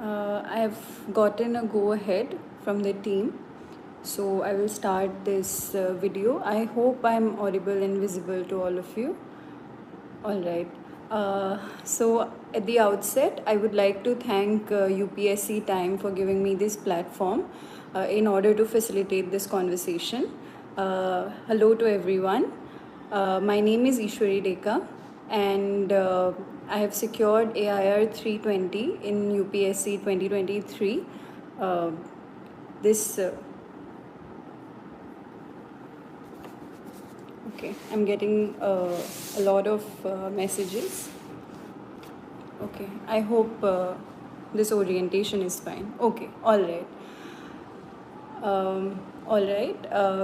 I have gotten a go ahead from the team, so I will start this video. I hope I'm audible and visible to all of you. All right. So at the outset, I would like to thank UPSC Time for giving me this platform in order to facilitate this conversation. Hello to everyone. My name is Ishwari Deka, and I have secured AIR 320 in UPSC 2023. This Okay, I'm getting a lot of messages. Okay, I hope this orientation is fine. Okay, all right. All right.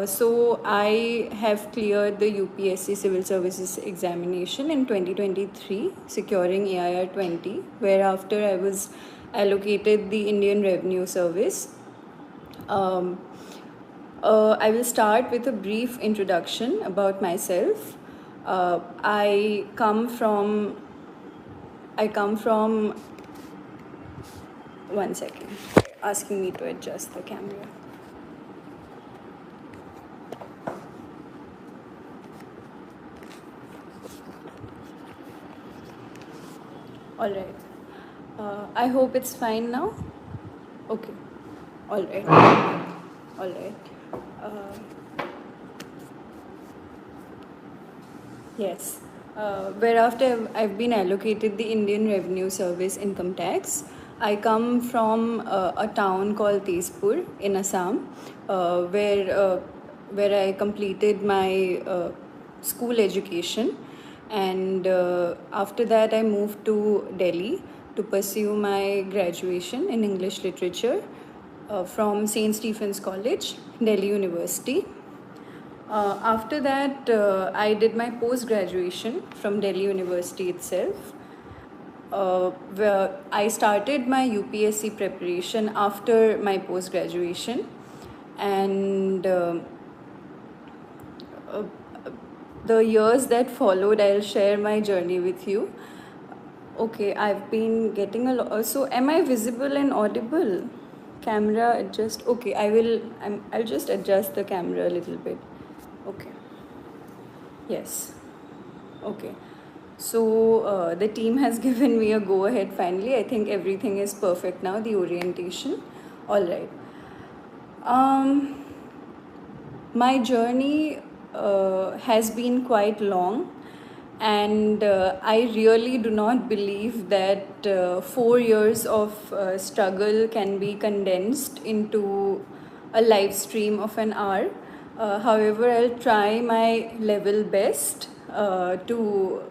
So I have cleared the UPSC Civil Services examination in 2023, securing AIR 20, whereafter I was allocated the Indian Revenue Service. I will start with a brief introduction about myself. I come from. One second. Asking me to adjust the camera. All right. I hope it's fine now. Okay. All right. All right. Yes. Whereafter I've been allocated the Indian Revenue Service income tax. I come from a town called Tezpur in Assam, where I completed my school education, and after that I moved to Delhi to pursue my graduation in English literature from St. Stephen's College, Delhi University. After that, I did my post-graduation from Delhi University itself, where I started my UPSC preparation after my post-graduation, and the years that followed, I'll share my journey with you. Okay, I've been getting a lot. So, am I visible and audible? Camera adjust. Okay, I'll just adjust the camera a little bit. Okay. Yes. Okay. So the team has given me a go ahead finally. I think everything is perfect now, the orientation. All right. My journey has been quite long, and I really do not believe that 4 years of struggle can be condensed into a live stream of an hour. However, I'll try my level best to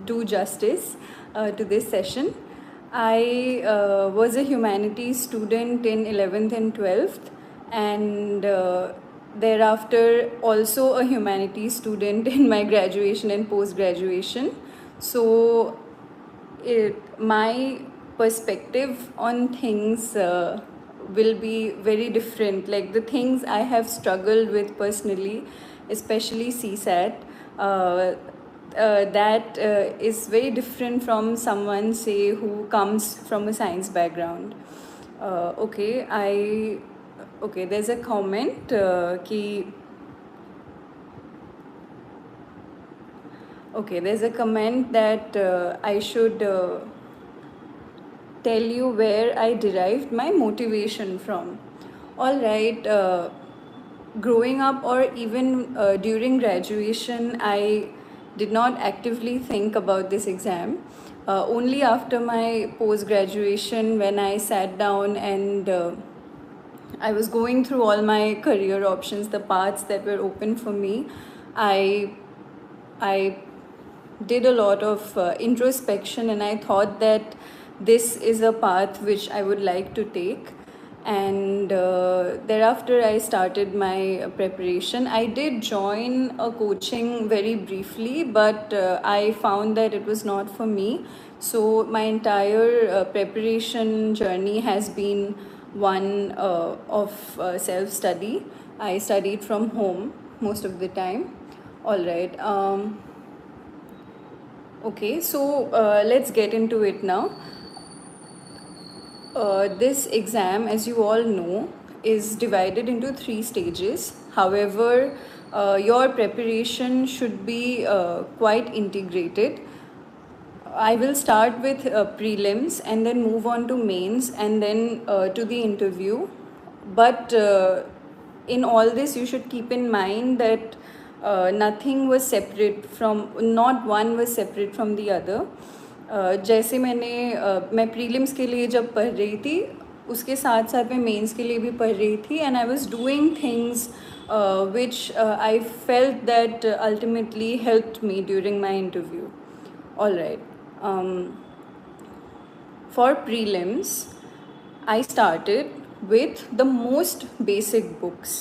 do justice to this session. I was a humanities student in 11th and 12th, and thereafter also a humanities student in my graduation and post-graduation. So my perspective on things will be very different. Like the things I have struggled with personally, especially CSAT, that is very different from someone, say, who comes from a science background. Okay, there's a comment there's a comment that I should tell you where I derived my motivation from. All right, growing up or even during graduation, I did not actively think about this exam. Only after my post-graduation, when I sat down and I was going through all my career options, the paths that were open for me, I did a lot of introspection, and I thought that this is a path which I would like to take. And thereafter I started my preparation. I did join a coaching very briefly, but I found that it was not for me. So my entire preparation journey has been one of self-study. I studied from home most of the time. All right. Okay, so let's get into it now. This exam, as you all know, is divided into 3 stages. However, your preparation should be quite integrated. I will start with prelims and then move on to mains and then to the interview. But in all this, you should keep in mind that nothing was separate from, not one was separate from the other. जैसे मैं prelims के लिए जब पढ़ रही थी उसके साथ साथ मैं मेंस के लिए भी पढ़ रही थी and I was doing things which I felt that ultimately helped me during my interview. All right. For prelims, I started with the most basic books.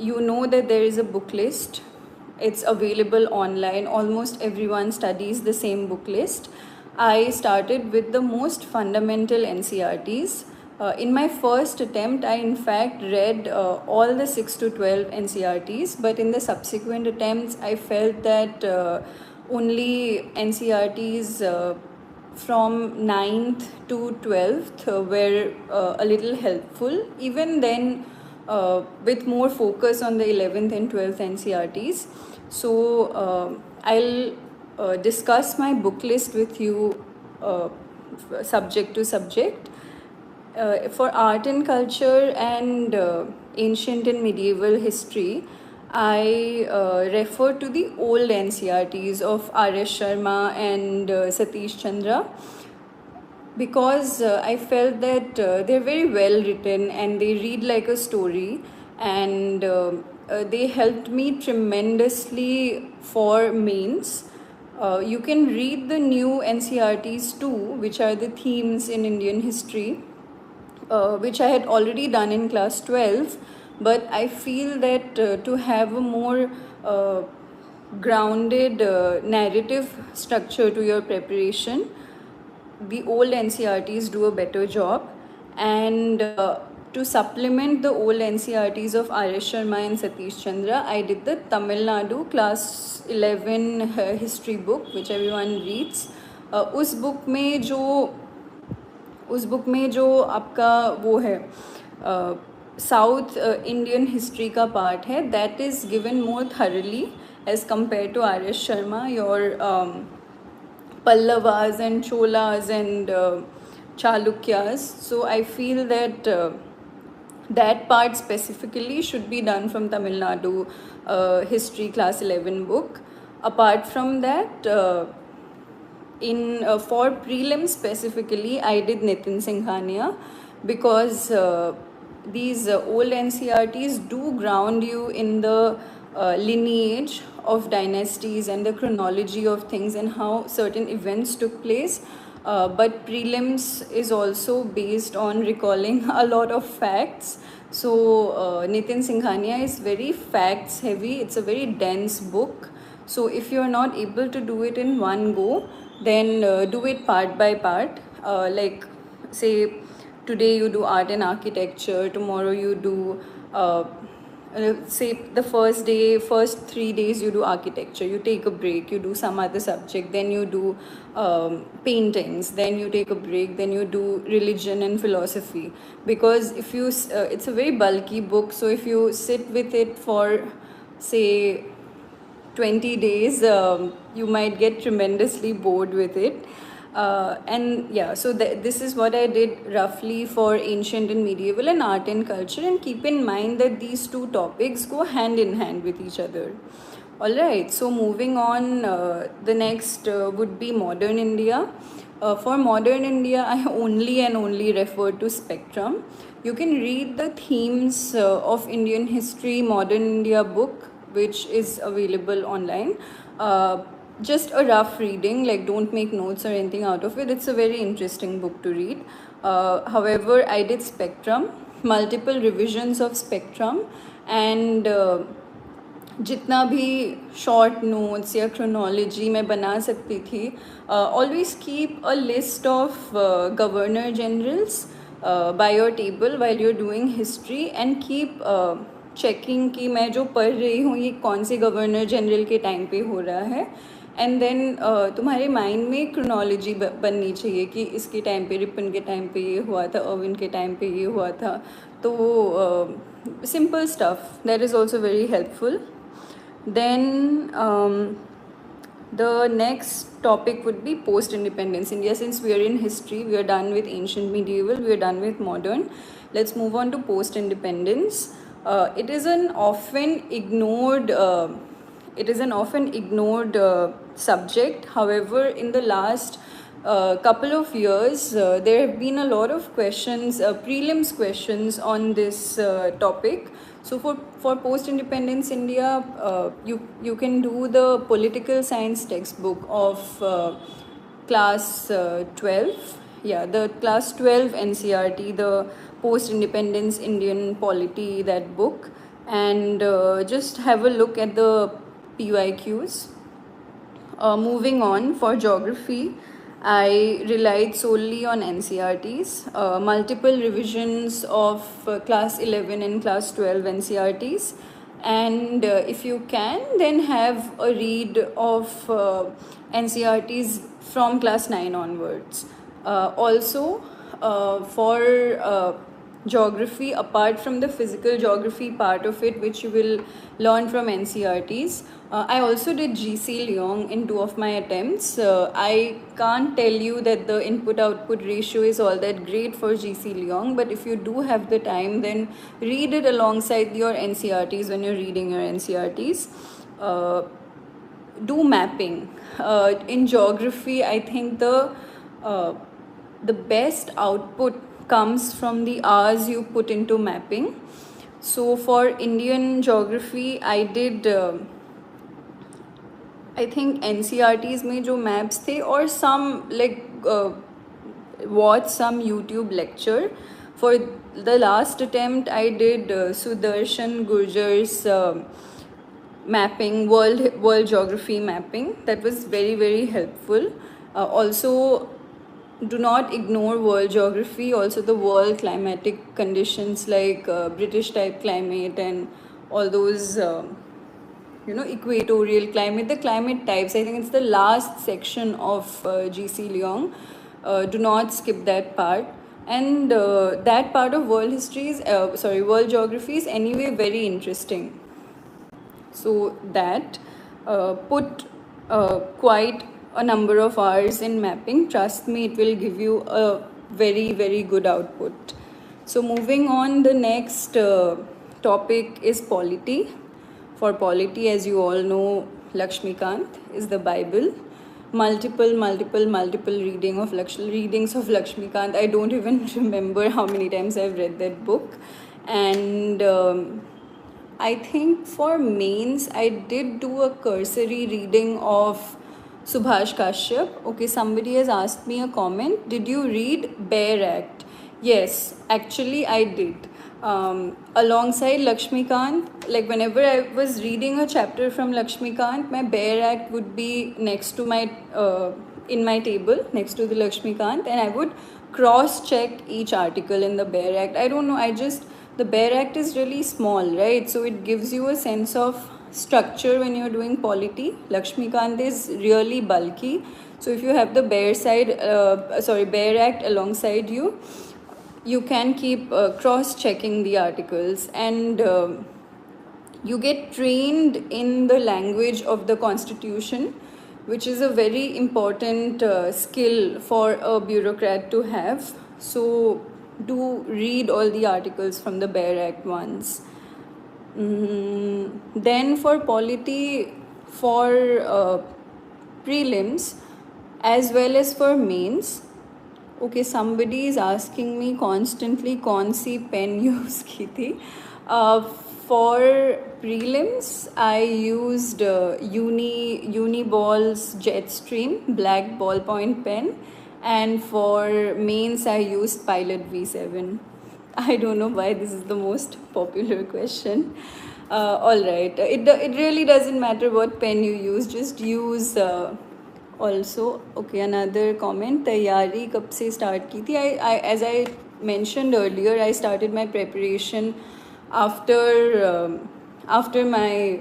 You know that there is a book list. It's available online. Almost everyone studies the same book list. I started with the most fundamental NCERTs. In my first attempt, I in fact read all the 6 to 12 NCERTs, but in the subsequent attempts, I felt that only NCERTs from 9th to 12th were a little helpful. Even then, with more focus on the 11th and 12th NCERTs. So I'll discuss my book list with you subject to subject. For art and culture and ancient and medieval history, I refer to the old NCERTs of R.S. Sharma and Satish Chandra because I felt that they're very well written and they read like a story, and they helped me tremendously for mains. You can read the new NCERTs too, which are the themes in Indian history, which I had already done in class 12, but I feel that to have a more grounded narrative structure to your preparation, the old NCERTs do a better job. And to supplement the old NCERTs of R.S. Sharma and Satish Chandra, I did the Tamil Nadu class 11 history book, which everyone reads. उस book में जो आपका वो है south Indian history का part है, that is given more thoroughly as compared to R.S. Sharma. Your Pallavas and Cholas and Chalukyas. So I feel that that part specifically should be done from Tamil Nadu history class 11 book. Apart from that, for prelims specifically, I did Nitin Singhania because these old NCERTs do ground you in the lineage of dynasties and the chronology of things and how certain events took place. But prelims is also based on recalling a lot of facts. So Nitin Singhania is very facts heavy. It's a very dense book. So if you're not able to do it in one go, then do it part by part. Like say today you do art and architecture, tomorrow you do say the first 3 days you do architecture, you take a break, you do some other subject, then you do paintings, then you take a break, then you do religion and philosophy. Because if you it's a very bulky book, so if you sit with it for say 20 days, you might get tremendously bored with it. And yeah, so this is what I did roughly for ancient and medieval and art and culture, and keep in mind that these two topics go hand in hand with each other. Alright, so moving on, the next would be modern India. For modern India, I only refer to Spectrum. You can read the themes of Indian history modern India book, which is available online. Just a rough reading, like don't make notes or anything out of it. It's a very interesting book to read. However, I did Spectrum, multiple revisions of Spectrum, and जितना भी short notes या chronology मैं बना सकती थी, always keep a list of governor generals by your table while you're doing history, and keep checking कि मैं जो पढ़ रही हूँ ये कौन से गवर्नर जनरल के टाइम पे हो रहा है. एंड देन तुम्हारे माइंड में क्रोनोलॉजी बननी चाहिए कि इसके टाइम पे, रिपन के टाइम पे ये हुआ था, अर्विन के टाइम पे ये हुआ था. तो simple stuff that is also very helpful. Then the next topic would be post-independence India. Since we are in history, we are done with ancient medieval, we are done with modern. Let's move on to post-independence. It is an often ignored subject. However, in the last couple of years, there have been a lot of questions, prelims questions on this topic. So for post-independence India, you can do the political science textbook of class 12. Yeah, the class 12 NCRT, the post-independence Indian polity, that book, and just have a look at the PYQs. Moving on, for geography, I relied solely on NCRTs, multiple revisions of class 11 and class 12 NCRTs, and if you can, then have a read of NCRTs from class 9 onwards. Also, for geography, apart from the physical geography part of it, which you will learn from NCRTs, I also did GC Leong in 2 of my attempts. I can't tell you that the input-output ratio is all that great for GC Leong, but if you do have the time, then read it alongside your NCRTs when you're reading your NCRTs. Do mapping. In geography, I think the best output comes from the hours you put into mapping. So for Indian geography, I did I think NCRTs में जो maps थे, or some watch some YouTube lecture. For the last attempt, I did Sudarshan Gurjar's mapping, world geography mapping. That was very, very helpful. Also, do not ignore world geography. Also, the world climatic conditions like British type climate and all those equatorial climate, the climate types. I think it's the last section of GC Leong. Do not skip that part. And that part of world geography is anyway very interesting. So that put quite a number of hours in mapping. Trust me, it will give you a very, very good output. So moving on, the next topic is polity. For polity, as you all know, Lakshmikant is the Bible. Multiple readings of Lakshmikant. I don't even remember how many times I've read that book. And I think for mains, I did do a cursory reading of Subhash Kashyap. Okay, somebody has asked me a comment. Did you read Bear Act? Yes, actually I did. Alongside Lakshmikant, like whenever I was reading a chapter from Lakshmikant, my Bear Act would be next to my in my table next to the Lakshmikant, and I would cross-check each article in the Bear Act. I don't know, the Bear Act is really small, right? So it gives you a sense of structure when you're doing polity. Lakshmikant is really bulky, so if you have the Bear Act alongside you, you can keep cross-checking the articles, and you get trained in the language of the Constitution, which is a very important skill for a bureaucrat to have. So do read all the articles from the Bear Act once. Then for polity, for prelims as well as for mains. Okay, somebody is asking me constantly कौन सी pen use की थी. For prelims, I used Uniball's Jetstream black ballpoint pen, and for mains I used Pilot V7. I don't know why this is the most popular question. All right, it really doesn't matter what pen you use, just use. Also, okay, another comment. तैयारी कब से start की थी? As I mentioned earlier, I started my preparation after my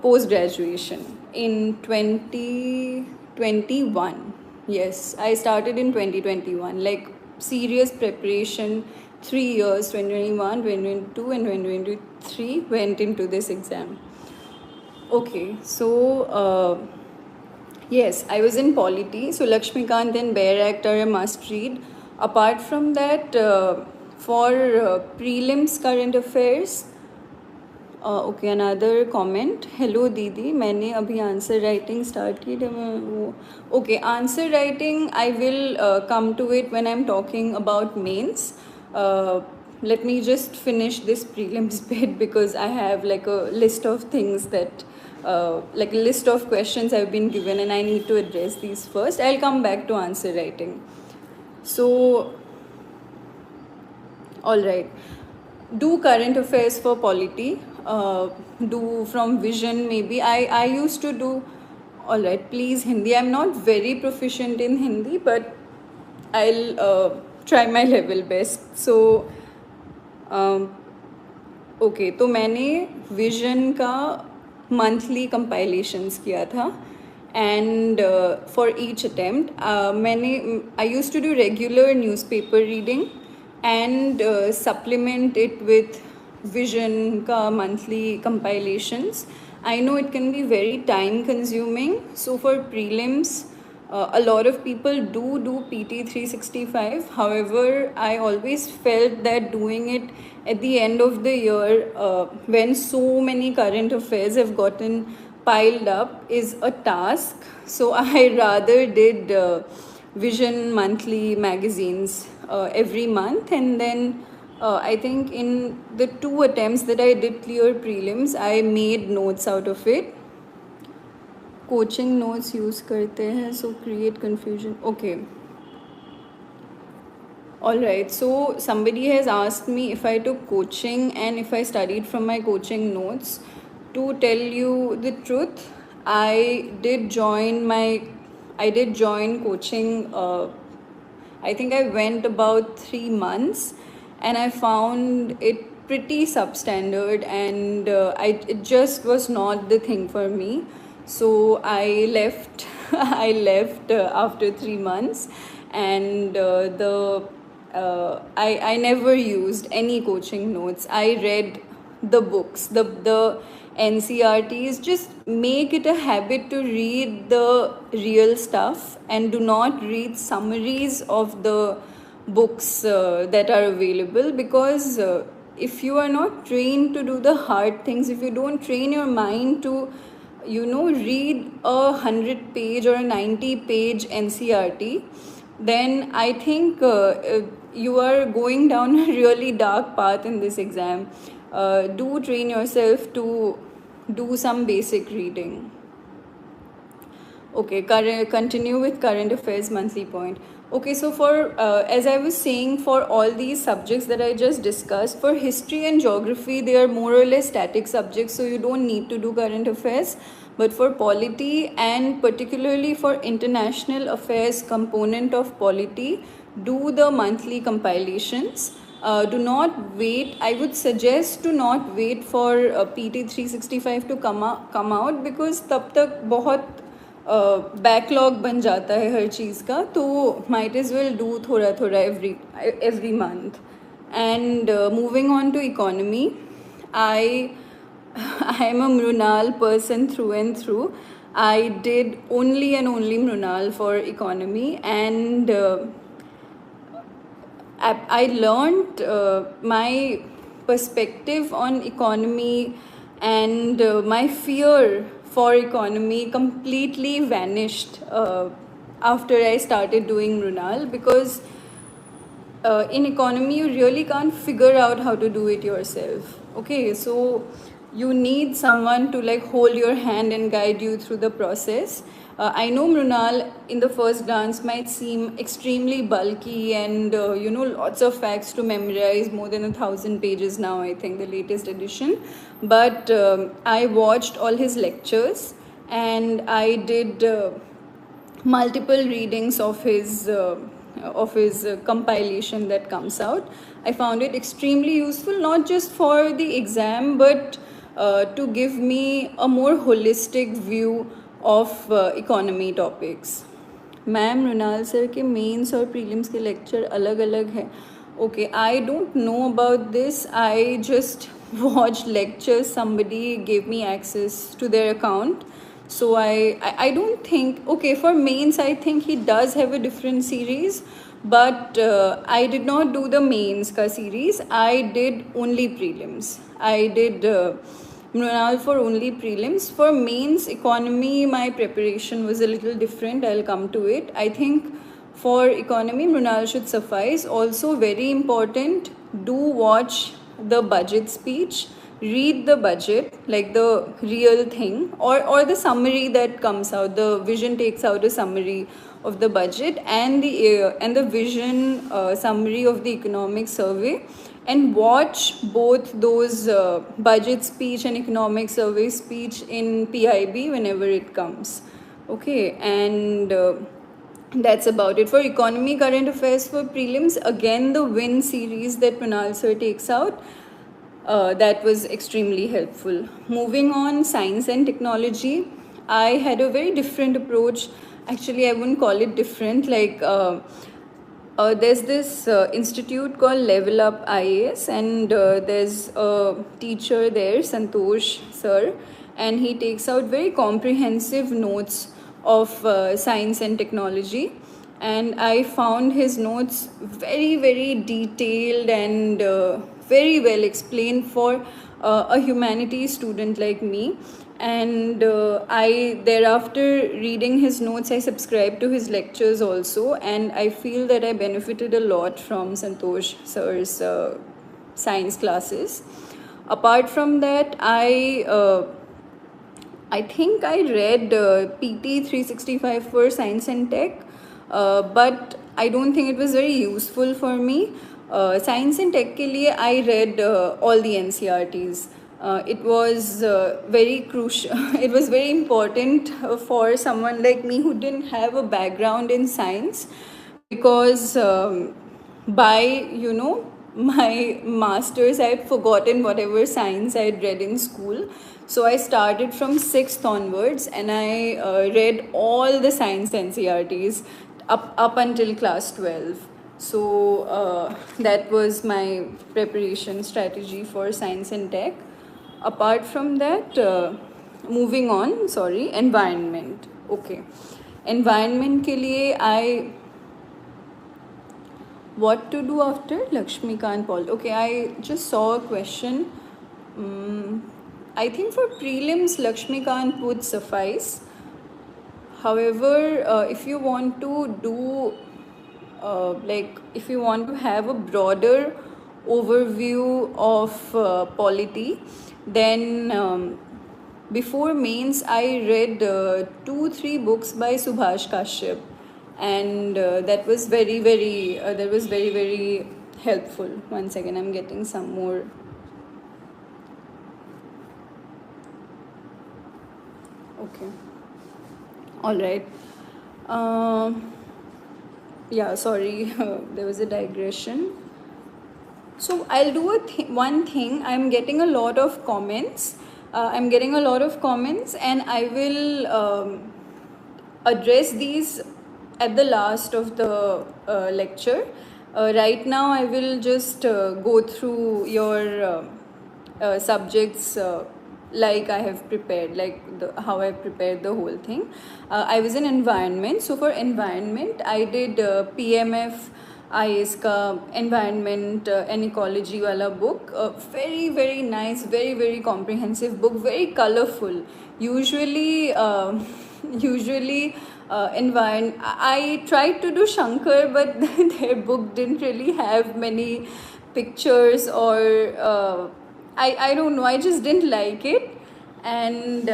post graduation. in 2021. Yes, I started in 2021. Like serious preparation, 3 years, 2021, 2022, and 2023 went into this exam. Okay, so yes, I was in polity. So Lakshmikant and Bear Act are a must read. Apart from that, for prelims current affairs, okay another comment hello दीदी मैंने अभी answer writing start की okay answer writing I will come to it when I am talking about mains let me just finish this prelims bit because I have like a list of things that like a list of questions I've been given and I need to address these first. I'll come back to answer writing. So all right, do current affairs for polity, do from vision maybe. I used to do, all right, please Hindi. I'm not very proficient in Hindi but I'll try my level best. So okay तो मैंने vision का monthly compilations किया था and for each attempt मैंने I use to do regular newspaper reading and supplement it with vision ka monthly compilations. I know it can be very time consuming, so for prelims a lot of people do PT 365. However, I always felt that doing it at the end of the year when so many current affairs have gotten piled up is a task, so I rather did vision monthly magazines every month, and then I think in the 2 attempts that I did clear prelims I made notes out of it. Coaching notes use करते हैं so create confusion. Okay, all right, so somebody has asked me if I took coaching and if I studied from my coaching notes. To tell you the truth, I did join coaching. I think I went about 3 months and I found it pretty substandard and it just was not the thing for me. So I left I left after 3 months and I never used any coaching notes. I read the books, the NCRTs. Just make it a habit to read the real stuff and do not read summaries of the books that are available, because if you are not trained to do the hard things, if you don't train your mind to read a 100-page or a 90-page NCRT, then I think you are going down a really dark path in this exam. Do train yourself to do some basic reading. Okay, continue with current affairs monthly point. Okay, so for as I was saying, for all these subjects that I just discussed, for history and geography they are more or less static subjects, so you don't need to do current affairs. But for polity and particularly for international affairs component of polity, do the monthly compilations. Do not wait. I would suggest to not wait for PT 365 to come out because तब तक बहुत backlog बन जाता है हर चीज़ का, तो might as well do थोड़ा थोड़ा every month. And moving on to economy, I am a Mrunal person through and through. I did only and only Mrunal for economy, and I learned my perspective on economy and my fear for economy completely vanished after I started doing Mrunal, because in economy you really can't figure out how to do it yourself. Okay, so you need someone to like hold your hand and guide you through the process. I know Mrunal in the first glance might seem extremely bulky and lots of facts to memorize, more than 1,000 pages now, I think the latest edition. But I watched all his lectures and I did multiple readings of his compilation that comes out. I found it extremely useful, not just for the exam but to give me a more holistic view of economy topics. Ma'am Mrinal sir के mains और prelims के lecture अलग अलग हैं. Okay, I don't know about this. I just watched lectures. Somebody gave me access to their account. So I don't think, okay, for mains, I think he does have a different series. But I did not do the mains ka series. I did only prelims. I did Mrinal for only prelims. For mains economy, my preparation was a little different. I'll come to it. I think for economy, Mrinal should suffice. Also, very important, do watch the budget speech. Read the budget, like the real thing, or the summary that comes out. The vision takes out a summary of the budget and the vision summary of the economic survey, and watch both those budget speech and economic survey speech in PIB whenever it comes. Okay, and that's about it. For economy current affairs for prelims, again the win series that Pranal sir takes out, that was extremely helpful. Moving on, science and technology, I had a very different approach. Actually, I wouldn't call it different. There's this institute called Level Up IAS, and there's a teacher there, Santosh sir, and he takes out very comprehensive notes of science and technology. And I found his notes very, very detailed and very well explained for a humanities student like me. And I thereafter, reading his notes, I subscribed to his lectures also, and I feel that I benefited a lot from Santosh sir's science classes. Apart from that, I think I read PT 365 for science and tech, but I don't think it was very useful for me. Science and tech ke liye I read all the NCRTs. It was very crucial. It was very important for someone like me who didn't have a background in science, because by my masters, I had forgotten whatever science I had read in school. So I started from 6th onwards, and I read all the science NCRTs up until class 12. So that was my preparation strategy for science and tech. Apart from that, moving on, environment. Okay, environment ke liye what to do after Lakshmikant Paul? Okay, I just saw a question. I think for prelims, Lakshmikant would suffice. However, if you want to do, if you want to have a broader overview of polity, then before mains, I read 2-3 books by Subhash Kashyap, and that was very, very helpful. One second, I'm getting some more. Okay, all right. Yeah, sorry, there was a digression. So I'll do one thing. I'm getting a lot of comments. And I will address these at the last of the lecture. Right now, I will just go through your subjects like I have prepared, how I prepared the whole thing. I was in environment. So for environment, I did PMF IAS ka environment and ecology wala book. Very, very nice, very, very comprehensive book, very colorful. Usually I tried to do Shankar, but their book didn't really have many pictures, or I don't know, I just didn't like it. And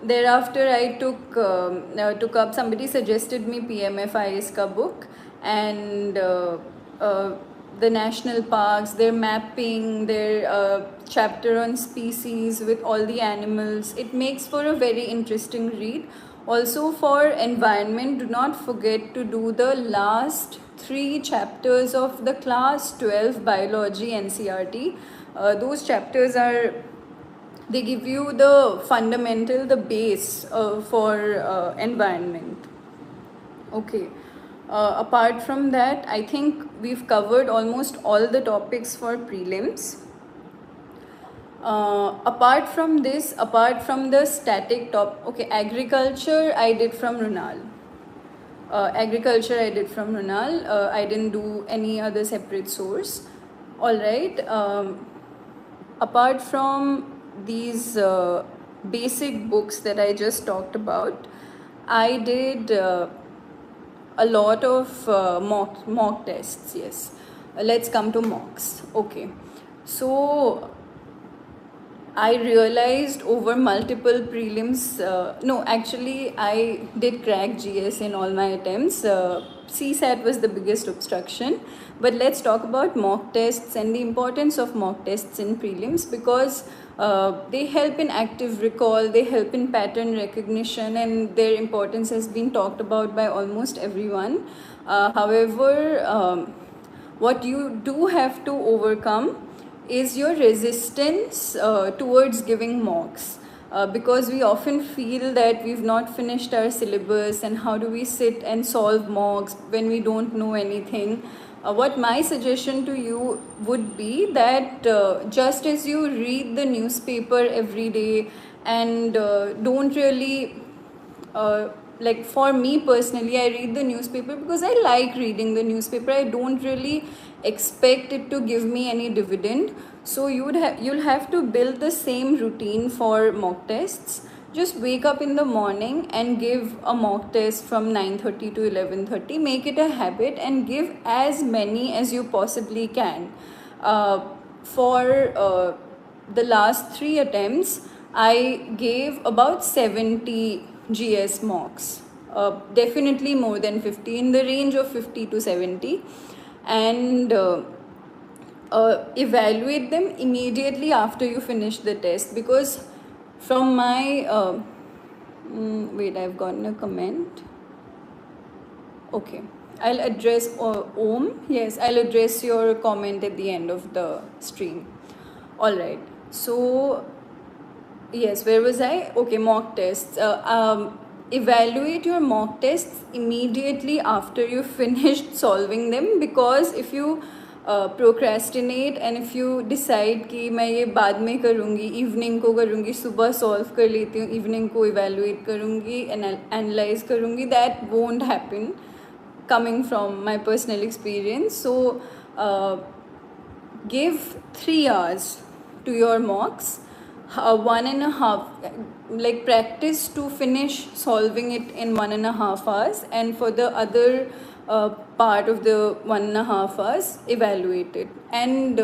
thereafter I took up, somebody suggested me PMF IAS ka book, and the national parks, their mapping, their chapter on species with all the animals. It makes for a very interesting read. Also for environment, do not forget to do the last 3 chapters of the class 12 biology NCRT. Those chapters are they give you the fundamental, the base for environment. Okay. Apart from that, I think we've covered almost all the topics for prelims. Apart from this, apart from the static top, okay, agriculture I did from Runal. Agriculture I did from Runal. I didn't do any other separate source. All right. Apart from these basic books that I just talked about, I did a lot of mock tests. Yes. Let's come to mocks. Okay. So I realized over multiple prelims, no, actually, I did crack GS in all my attempts. CSAT was the biggest obstruction. But let's talk about mock tests and the importance of mock tests in prelims, because they help in active recall, they help in pattern recognition, and their importance has been talked about by almost everyone. However, what you do have to overcome is your resistance towards giving mocks, because we often feel that we've not finished our syllabus and how do we sit and solve mocks when we don't know anything. What my suggestion to you would be that just as you read the newspaper every day and don't really like, for me personally, I read the newspaper because I like reading the newspaper. I don't really expect it to give me any dividend. So you'll have to build the same routine for mock tests. Just wake up in the morning and give a mock test from 9:30 to 11:30. Make it a habit and give as many as you possibly can. For the last 3 attempts, I gave about 70 GS mocks. Definitely more than 50, in the range of 50 to 70. And evaluate them immediately after you finish the test, because from my wait, I've gotten a comment. Okay, I'll address Om. Yes, I'll address your comment at the end of the stream. All right. So yes, where was I? Okay, mock tests. Evaluate your mock tests immediately after you finished solving them, because if you procrastinate and if you decide कि मैं ये बाद में करूँगी, evening को करूँगी, सुबह solve कर लेती हूँ, इवनिंग को इवेलुएट करूँगी, एनालाइज करूँगी, that won't happen, coming from my personal experience. So give 3 hours to your mocks. 1.5, like, practice to finish solving it in 1.5 hours, and for the other part of the 1.5 hours, evaluate it. And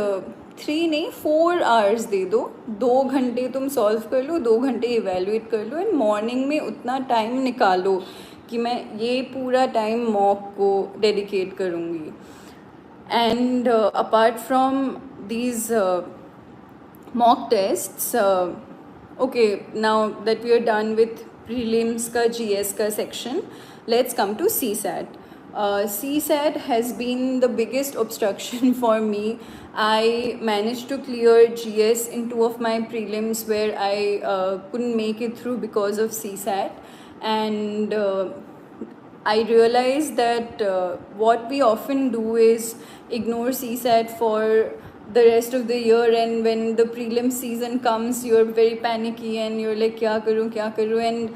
3 नहीं, 4 hours दे दो. 2 घंटे तुम solve कर लो, 2 घंटे evaluate कर लो, and morning में उतना time निकालो कि मैं ये पूरा टाइम मॉक को डेडिकेट करूँगी. And apart from these mock tests, okay, now that we are done with prelims ka GS ka section, let's come to CSAT. CSAT has been the biggest obstruction for me. I managed to clear GS in 2 of my prelims where I couldn't make it through because of CSAT. And I realized that what we often do is ignore CSAT for the rest of the year, and when the prelim season comes, you're very panicky and you're like, kya karu, and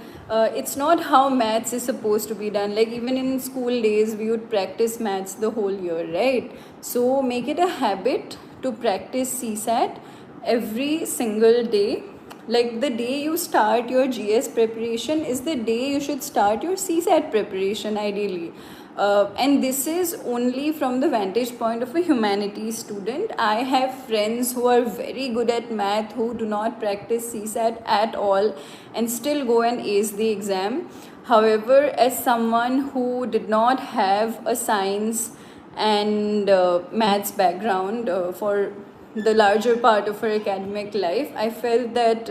it's not how maths is supposed to be done. Like, even in school days, we would practice maths the whole year, right? So make it a habit to practice CSAT every single day. Like, the day you start your GS preparation is the day you should start your CSAT preparation, ideally. And this is only from the vantage point of a humanities student. I have friends who are very good at math who do not practice CSAT at all and still go and ace the exam. However, as someone who did not have a science and maths background for the larger part of her academic life, I felt that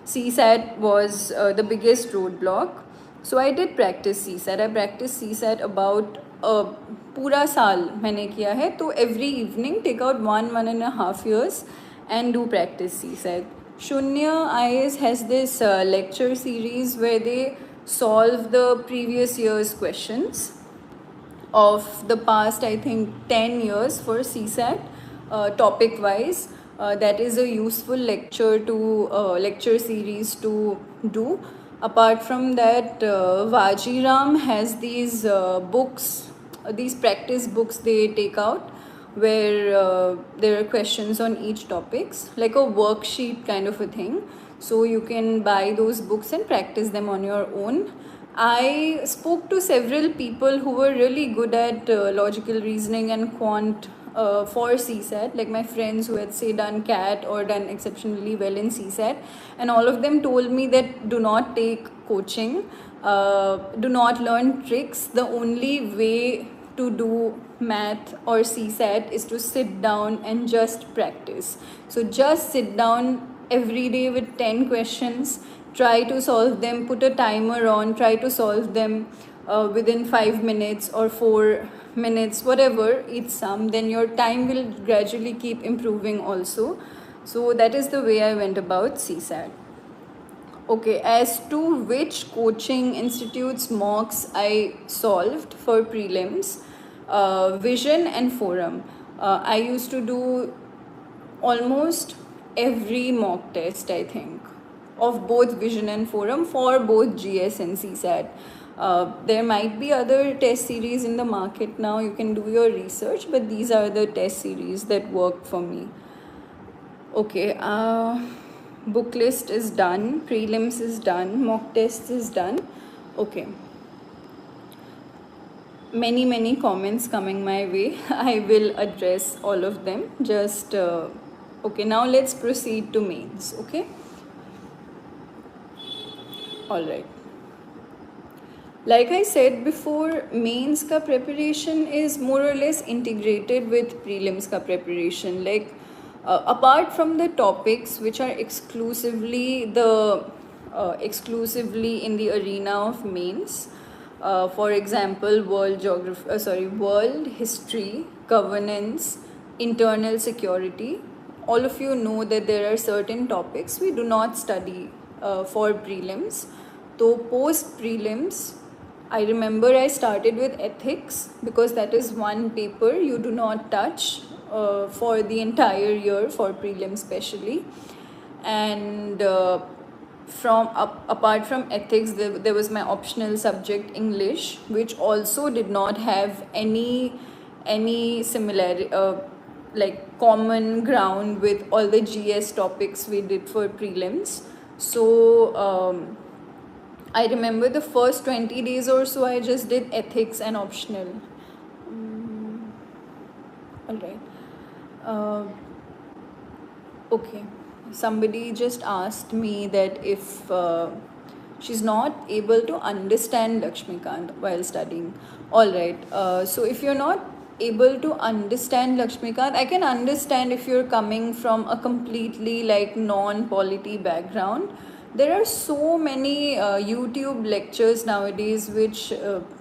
CSAT was the biggest roadblock. So I did practice CSAT. I practiced CSAT about पूरा साल मैंने किया है. तो every evening take out 1.5 years and do practice CSAT. Shunya IAS has this lecture series where they solve the previous year's questions of the past, I think, 10 years for CSAT, topic wise. That is a useful lecture series to do. Apart from that, Vajiram has these books, these practice books they take out, where there are questions on each topics, like a worksheet kind of a thing. So you can buy those books and practice them on your own. I spoke to several people who were really good at logical reasoning and quant for CSAT, like my friends who had, say, done CAT or done exceptionally well in CSAT, and all of them told me that do not take coaching, do not learn tricks. The only way to do math or CSAT is to sit down and just practice. So just sit down every day with 10 questions, try to solve them, put a timer on, try to solve them within 5 minutes or 4 minutes, whatever each sum, then your time will gradually keep improving also. So that is the way I went about CSAT. Okay, as to which coaching institutes mocks I solved for prelims, Vision and Forum. I used to do almost every mock test, I think, of both Vision and Forum for both GS and CSAT. There might be other test series in the market now, you can do your research, but these are the test series that worked for me. Okay, book list is done, prelims is done, mock test is done. Okay, many comments coming my way. I will address all of them. Just okay, now let's proceed to mains. Okay, all right. Like I said before, mains ka preparation is more or less integrated with prelims ka preparation. Like apart from the topics which are exclusively in the arena of mains, for example, world history, governance, internal security. All of you know that there are certain topics we do not study for prelims. So post prelims, I remember I started with ethics because that is one paper you do not touch for the entire year for prelims especially. And apart from ethics, there was my optional subject English, which also did not have any similarity, like common ground with all the GS topics we did for prelims. So I remember the first 20 days or so I just did ethics and optional. All right. Okay, somebody just asked me that if she's not able to understand Lakshmikant while studying. All right, so if you're not able to understand Lakshmikant, I can understand if you're coming from a completely like non-polity background. There are so many YouTube lectures nowadays which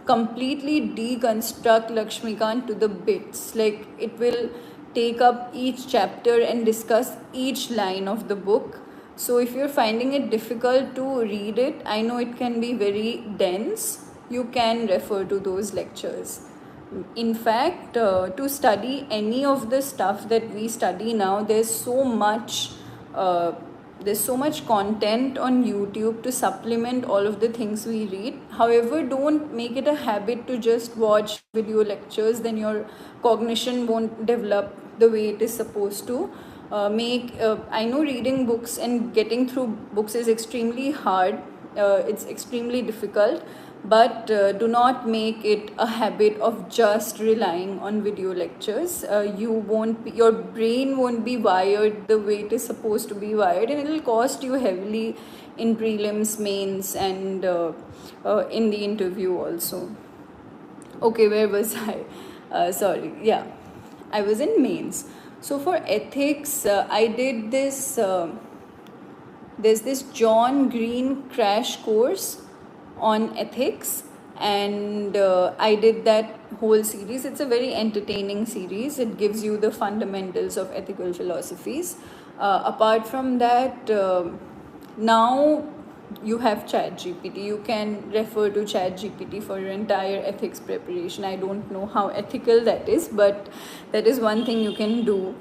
completely deconstruct Lakshmikant to the bits. Like it will take up each chapter and discuss each line of the book. So if you're finding it difficult to read it, I know it can be very dense, you can refer to those lectures. In fact, to study any of the stuff that we study now, there's so much content on YouTube to supplement all of the things we read. However, don't make it a habit to just watch video lectures, then your cognition won't develop the way it is supposed to. I know reading books and getting through books is extremely hard, it's extremely difficult, but do not make it a habit of just relying on video lectures. Your brain won't be wired the way it is supposed to be wired, and it will cost you heavily in prelims, mains, and in the interview also. Okay, where was I? Sorry, yeah, I was in mains. So for ethics, I did this. There's this John Green crash course on ethics, and I did that whole series. It's a very entertaining series. It gives you the fundamentals of ethical philosophies. Apart from that, now you have ChatGPT. You can refer to ChatGPT for your entire ethics preparation. I don't know how ethical that is, but that is one thing you can do.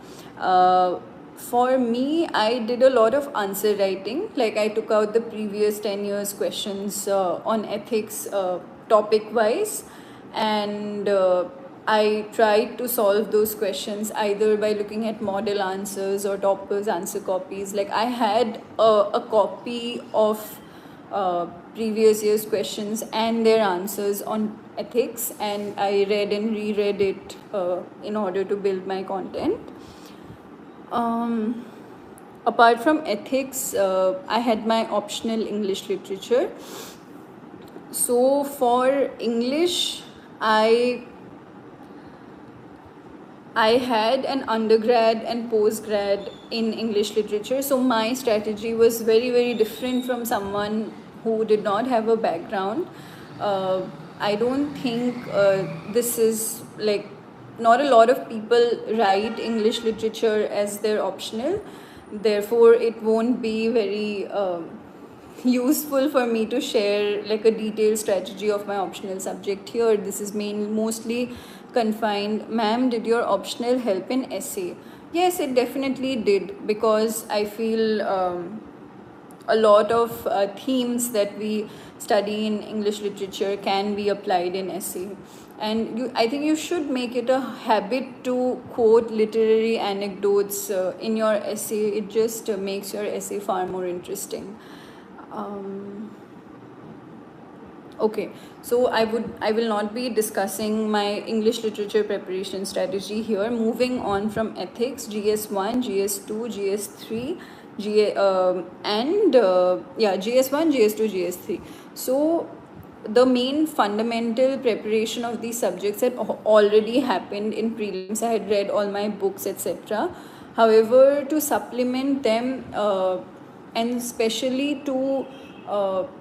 For me, I did a lot of answer writing. Like, I took out the previous 10 years questions on ethics, topic wise, and I tried to solve those questions either by looking at model answers or toppers answer copies. Like, I had a copy of previous year's questions and their answers on ethics, and I read and reread it in order to build my content. Apart from ethics, I had my optional English literature. So for English, I had an undergrad and postgrad in English literature, so my strategy was very, very different from someone who did not have a background. I don't think this is like, not a lot of people write English literature as their optional, therefore, it won't be very useful for me to share like a detailed strategy of my optional subject here. This is mostly confined. Ma'am, did your optional help in essay? Yes, it definitely did, because I feel a lot of themes that we study in English literature can be applied in essay. And I think you should make it a habit to quote literary anecdotes in your essay. It just makes your essay far more interesting. Okay, so I will not be discussing my English literature preparation strategy here. Moving on from ethics, GS1, GS2, GS3, GS1, GS2, GS3. So the main fundamental preparation of these subjects had already happened in prelims. I had read all my books, etc. However, to supplement them, and especially to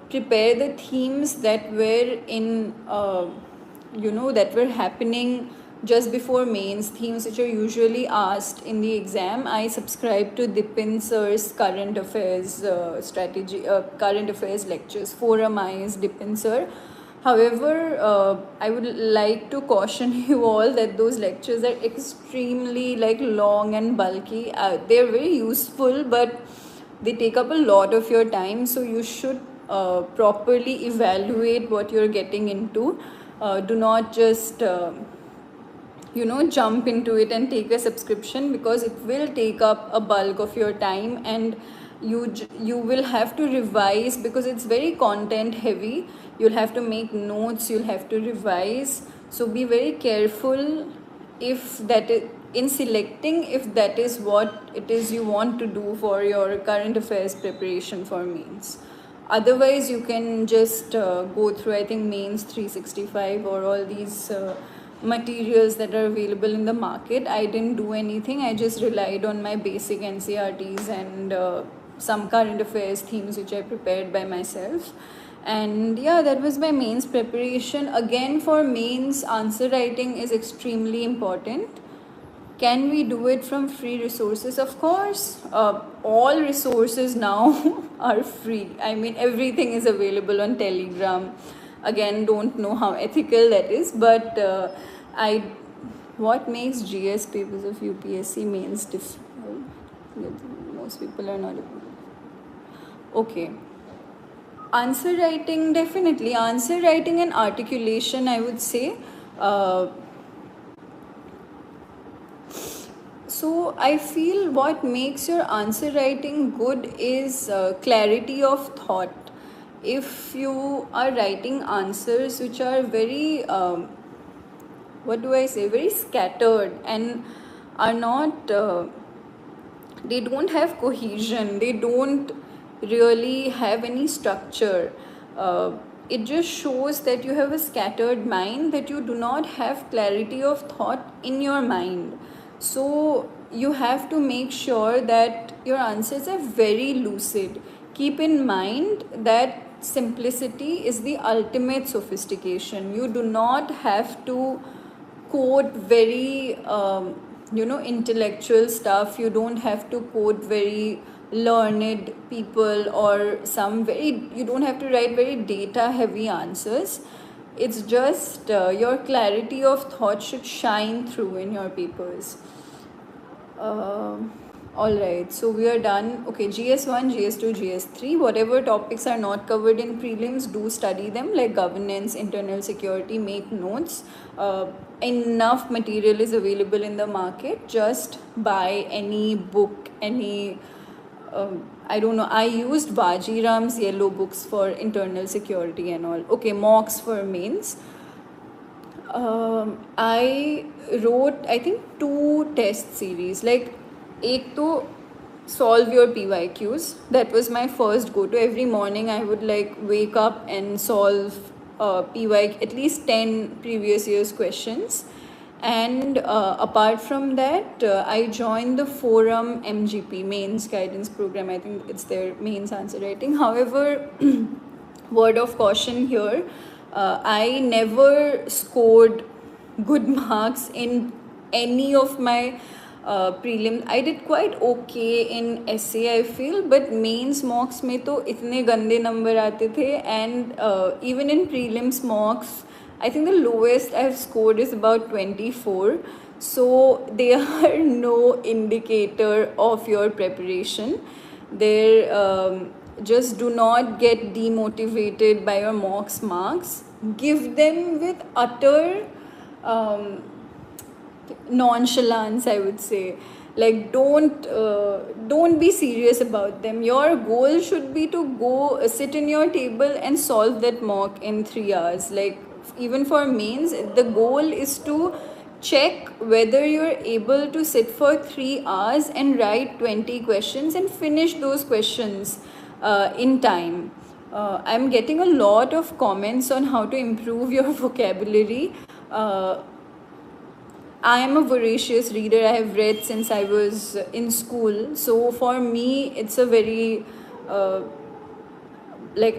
prepare the themes that were in that were happening just before mains, themes which are usually asked in the exam, I subscribe to Dipin sir's current affairs current affairs lectures. Forumized Dipin sir. However, I would like to caution you all that those lectures are extremely long and bulky. They're very useful, but they take up a lot of your time, so you should properly evaluate what you're getting into. Do not just jump into it and take a subscription, because it will take up a bulk of your time, and you will have to revise, because it's very content heavy. You'll have to make notes, you'll have to revise, so be very careful if that is in selecting if that is what it is you want to do for your current affairs preparation for mains. Otherwise, you can just go through, I think, mains 365 or all these materials that are available in the market. I didn't do anything. I just relied on my basic NCRTs and some current affairs themes which I prepared by myself. And yeah, that was my mains preparation. Again, for mains, answer writing is extremely important. Can we do it from free resources? Of course. All resources now are free. I mean, everything is available on Telegram. Again, don't know how ethical that is, but what makes GS papers of UPSC mains difficult? Most people are not. Okay. Answer writing, definitely. Answer writing and articulation, I would say. So I feel what makes your answer writing good is clarity of thought. If you are writing answers which are very, very scattered and are not, they don't have cohesion, they don't really have any structure. It just shows that you have a scattered mind, that you do not have clarity of thought in your mind. So you have to make sure that your answers are very lucid. Keep in mind that simplicity is the ultimate sophistication. You do not have to quote very intellectual stuff. You don't have to quote very learned people, or you don't have to write very data heavy answers. It's just your clarity of thought should shine through in your papers. All right, so we are done. Okay, GS1, GS2, GS3, whatever topics are not covered in prelims, do study them, like governance, internal security, make notes. Enough material is available in the market. Just buy any book, any I don't know. I used Vajiram's yellow books for internal security and all. Okay, mocks for mains. I wrote, I think, 2 test series. Like, एक तो solve your PYQs. That was my first go-to. Every morning I would like wake up and solve PYQ, at least 10 previous year's questions. And apart from that, I joined the Forum MGP, Mains Guidance Program. I think it's their mains answer writing. However, word of caution here, I never scored good marks in any of my prelim. I did quite okay in essay, I feel, but mains mocks में तो इतने गंदे number आते थे, and even in prelims mocks, I think the lowest I've scored is about 24. So they are no indicator of your preparation. They're just do not get demotivated by your mocks marks. Give them with utter nonchalance, I would say. Like, don't be serious about them. Your goal should be to go sit in your table and solve that mock in 3 hours. Like, even for mains, the goal is to check whether you're able to sit for 3 hours and write 20 questions and finish those questions in time. I'm getting a lot of comments on how to improve your vocabulary. I am a voracious reader. I have read since I was in school. So for me, it's a very,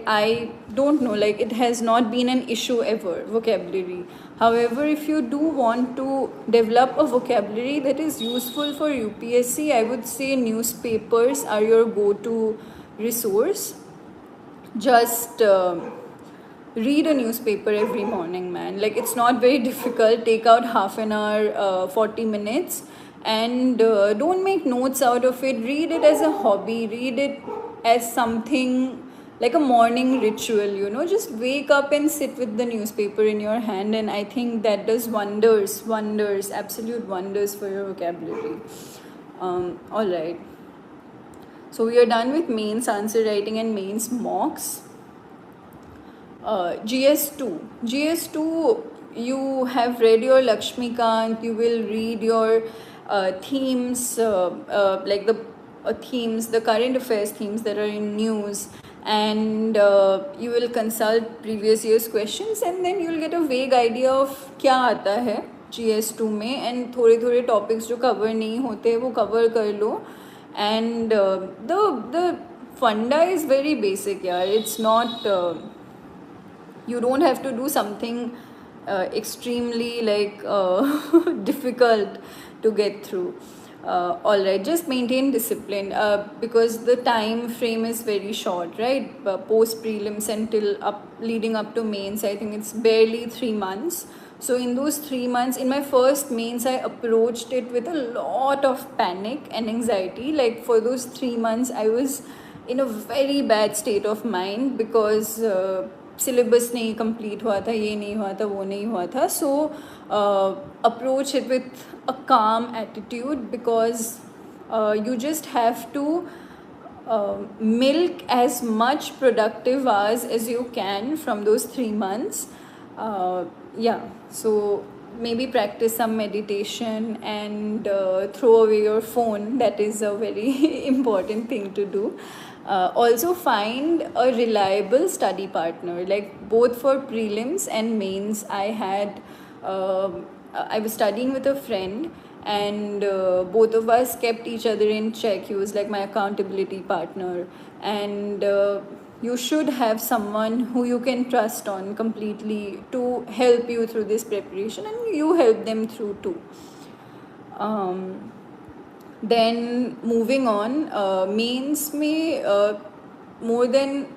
I don't know, it has not been an issue ever, vocabulary. However, if you do want to develop a vocabulary that is useful for UPSC, I would say newspapers are your go-to resource. Just read a newspaper every morning, man. Like, it's not very difficult. Take out half an hour, 40 minutes, and don't make notes out of it. Read it as a hobby. Read it as something like a morning ritual, just wake up and sit with the newspaper in your hand, and I think that does wonders, absolute wonders for your vocabulary. All right, so we are done with mains answer writing and mains mocks. GS2, you have read your Lakshmikant. You will read your themes, like the themes, the current affairs themes that are in news, and you will consult previous year's questions, and then you will get a vague idea of क्या आता है GS2 में, and थोड़े topics जो cover नहीं होते वो cover कर लो, and the funda is very basic, यार. It's not you don't have to do something extremely difficult to get through. All right, just maintain discipline because the time frame is very short, right? Post prelims until leading up to mains, I think it's barely 3 months. So in those 3 months, in my first mains, I approached it with a lot of panic and anxiety. Like, for those 3 months, I was in a very bad state of mind because syllabus नहीं complete हुआ था, ये नहीं हुआ था, वो नहीं हुआ था. So approach it with a calm attitude, because you just have to milk as much productive hours as you can from those 3 months. So maybe practice some meditation and throw away your phone. That is a very important thing to do. Also find a reliable study partner. Like, both for prelims and mains, I was studying with a friend, and both of us kept each other in check. He was like my accountability partner, and you should have someone who you can trust on completely to help you through this preparation, and you help them through too. Um, then moving on, mains में more than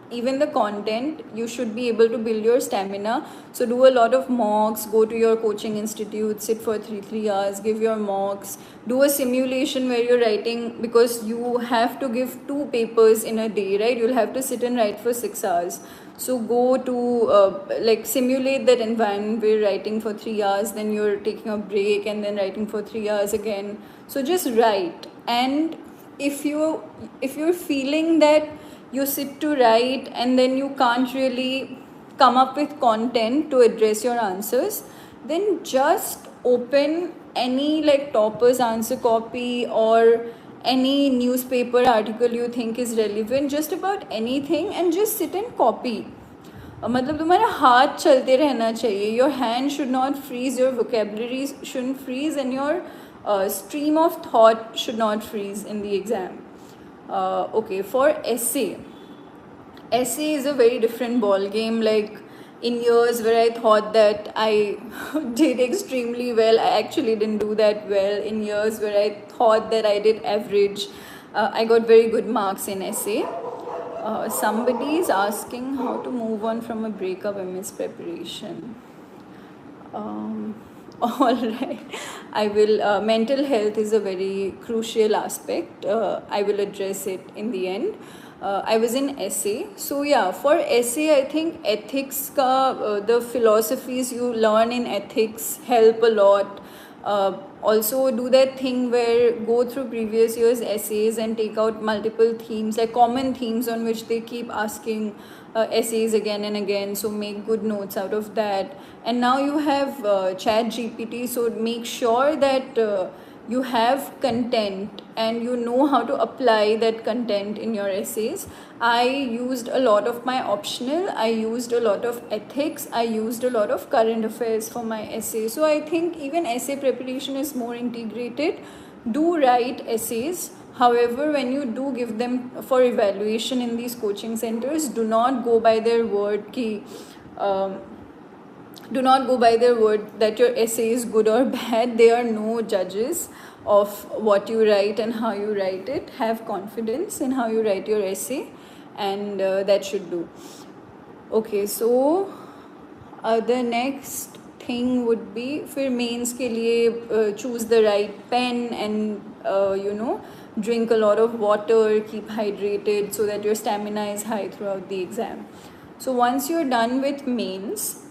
even the content, you should be able to build your stamina. So do a lot of mocks, go to your coaching institute, sit for 3 hours, give your mocks, do a simulation where you're writing, because you have to give 2 papers in a day, right? You'll have to sit and write for 6 hours. So go to like simulate that environment where you're writing for 3 hours, then you're taking a break and then writing for 3 hours again. So just write. And if you're feeling that you sit to write and then you can't really come up with content to address your answers, then just open any like toppers answer copy or any newspaper article you think is relevant, just about anything, and just sit and copy. मतलब तुम्हारा हाथ चलते रहना चाहिए. Your hand should not freeze, your vocabulary shouldn't freeze, and your stream of thought should not freeze in the exam. Okay, for essay is a very different ball game. Like in years where I thought that I did extremely well, I actually didn't do that well. In years where I thought that I did average, I got very good marks in essay. Somebody is asking how to move on from a breakup amidst preparation. All right, I will. Mental health is a very crucial aspect. I will address it in the end. I was in essay, so yeah, for essay I think ethics the philosophies you learn in ethics help a lot. Also do that thing where go through previous years essays and take out multiple themes, like common themes on which they keep asking essays again and again, so make good notes out of that. And now you have chat gpt, so make sure that you have content and you know how to apply that content in your essays. I used a lot of my optional, I used a lot of ethics, I used a lot of current affairs for my essay. So I think even essay preparation is more integrated. Do write essays. However, when you do give them for evaluation in these coaching centers, do not go by their word do not go by their word that your essay is good or bad. They are no judges of what you write and how you write it. Have confidence in how you write your essay, and that should do. Okay, so the next thing would be फिर mains के लिए choose the right pen and drink a lot of water, keep hydrated so that your stamina is high throughout the exam. So once you're done with mains,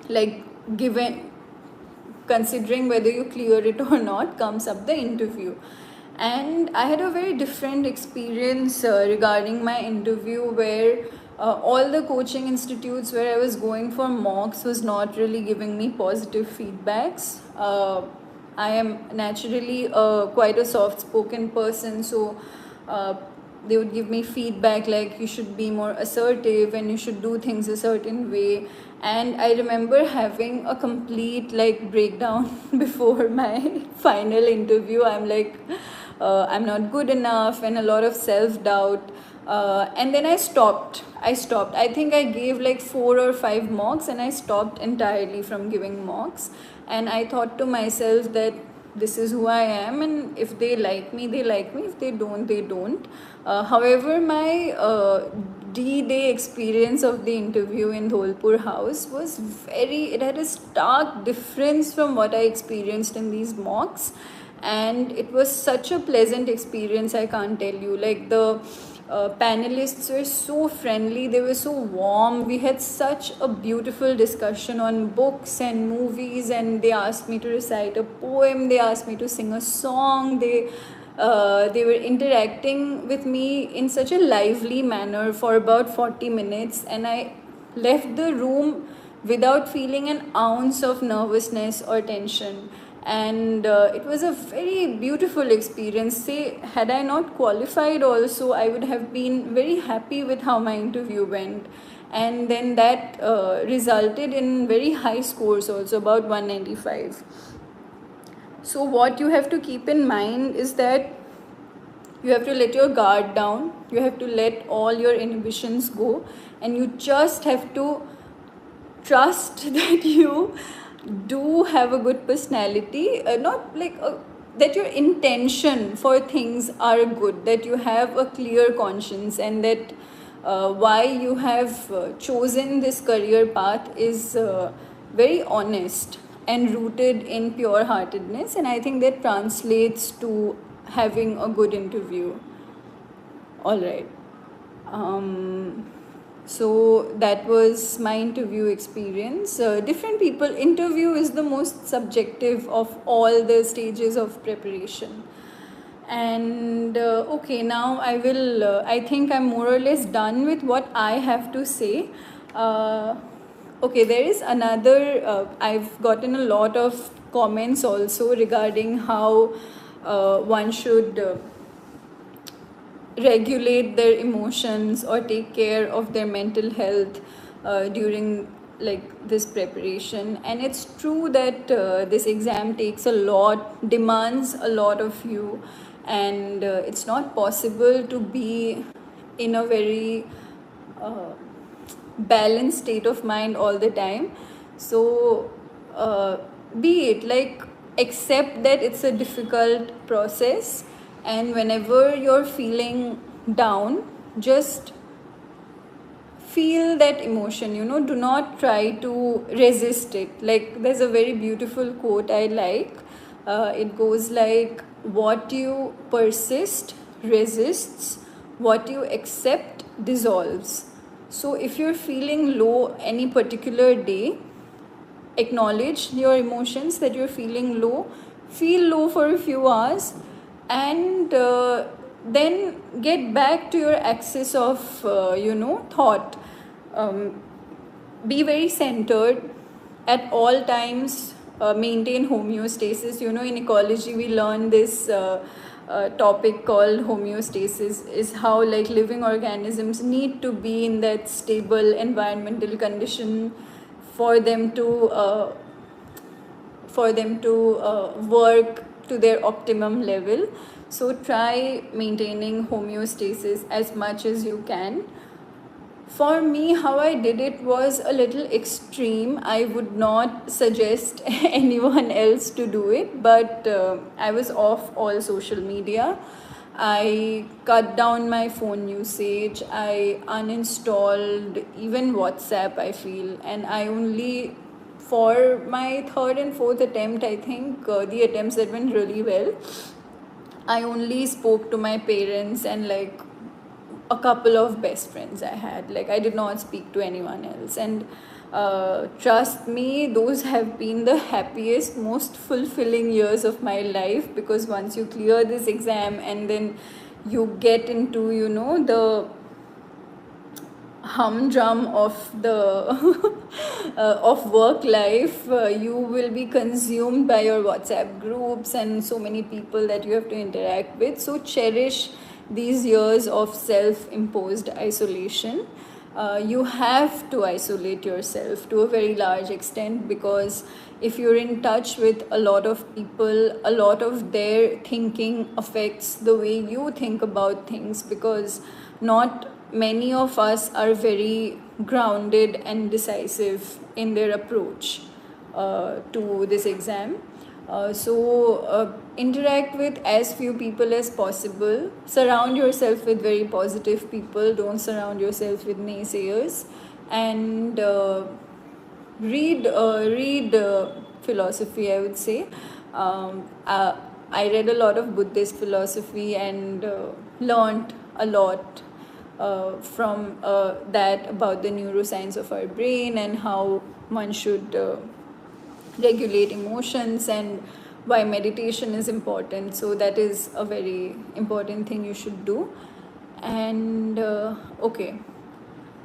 like given considering whether you clear it or not, comes up the interview. And I had a very different experience regarding my interview, where all the coaching institutes where I was going for mocks was not really giving me positive feedbacks. I am naturally quite a soft spoken person, so they would give me feedback like you should be more assertive and you should do things a certain way. And I remember having a complete like breakdown before my final interview. I'm like, I'm not good enough, and a lot of self-doubt. And then I stopped. I think I gave like 4 or 5 mocks and I stopped entirely from giving mocks. And I thought to myself that this is who I am, and if they like me, they like me. If they don't, they don't. However, my D-Day experience of the interview in Dholpur House was it had a stark difference from what I experienced in these mocks. And it was such a pleasant experience, I can't tell you. Like the panelists were so friendly, they were so warm. We had such a beautiful discussion on books and movies, and they asked me to recite a poem, they asked me to sing a song, they were interacting with me in such a lively manner for about 40 minutes, and I left the room without feeling an ounce of nervousness or tension. And it was a very beautiful experience. Say, had I not qualified also, I would have been very happy with how my interview went. And then that resulted in very high scores also, about 195. So what you have to keep in mind is that you have to let your guard down, you have to let all your inhibitions go, and you just have to trust that you do have a good personality, not like that your intention for things are good, that you have a clear conscience, and that why you have chosen this career path is very honest and rooted in pure heartedness, and I think that translates to having a good interview. All right. So that was my interview experience. Different people, interview is the most subjective of all the stages of preparation. And okay, now I think I'm more or less done with what I have to say. Okay, there is another, I've gotten a lot of comments also regarding how one should regulate their emotions or take care of their mental health during like this preparation. And it's true that this exam takes a lot, demands a lot of you, and it's not possible to be in a very balanced state of mind all the time. So be it like, accept that it's a difficult process, and whenever you're feeling down, just feel that emotion, do not try to resist it. Like, there's a very beautiful quote I like. It goes like, what you persist resists, what you accept dissolves. So if you're feeling low any particular day, acknowledge your emotions, that you're feeling low, feel low for a few hours, and then get back to your axis of thought. Be very centered at all times. Maintain homeostasis. In ecology we learn this topic called homeostasis, is how like living organisms need to be in that stable environmental condition for them to work to their optimum level. So try maintaining homeostasis as much as you can. For me, how I did it was a little extreme. I would not suggest anyone else to do it, but I was off all social media. I cut down my phone usage. I uninstalled even WhatsApp, I feel. And I only, for my third and fourth attempt, I think the attempts that went really well, I only spoke to my parents and like a couple of best friends I had. Like, I did not speak to anyone else. And trust me, those have been the happiest, most fulfilling years of my life, because once you clear this exam and then you get into, the humdrum of the of work life, you will be consumed by your WhatsApp groups and so many people that you have to interact with. So cherish these years of self-imposed isolation. You have to isolate yourself to a very large extent, because if you're in touch with a lot of people, a lot of their thinking affects the way you think about things, because not many of us are very grounded and decisive in their approach to this exam. So interact with as few people as possible. Surround yourself with very positive people. Don't surround yourself with naysayers. And read philosophy, I would say. I read a lot of Buddhist philosophy and learned a lot from that, about the neuroscience of our brain and how one should regulate emotions, and why meditation is important. So that is a very important thing you should do. And okay,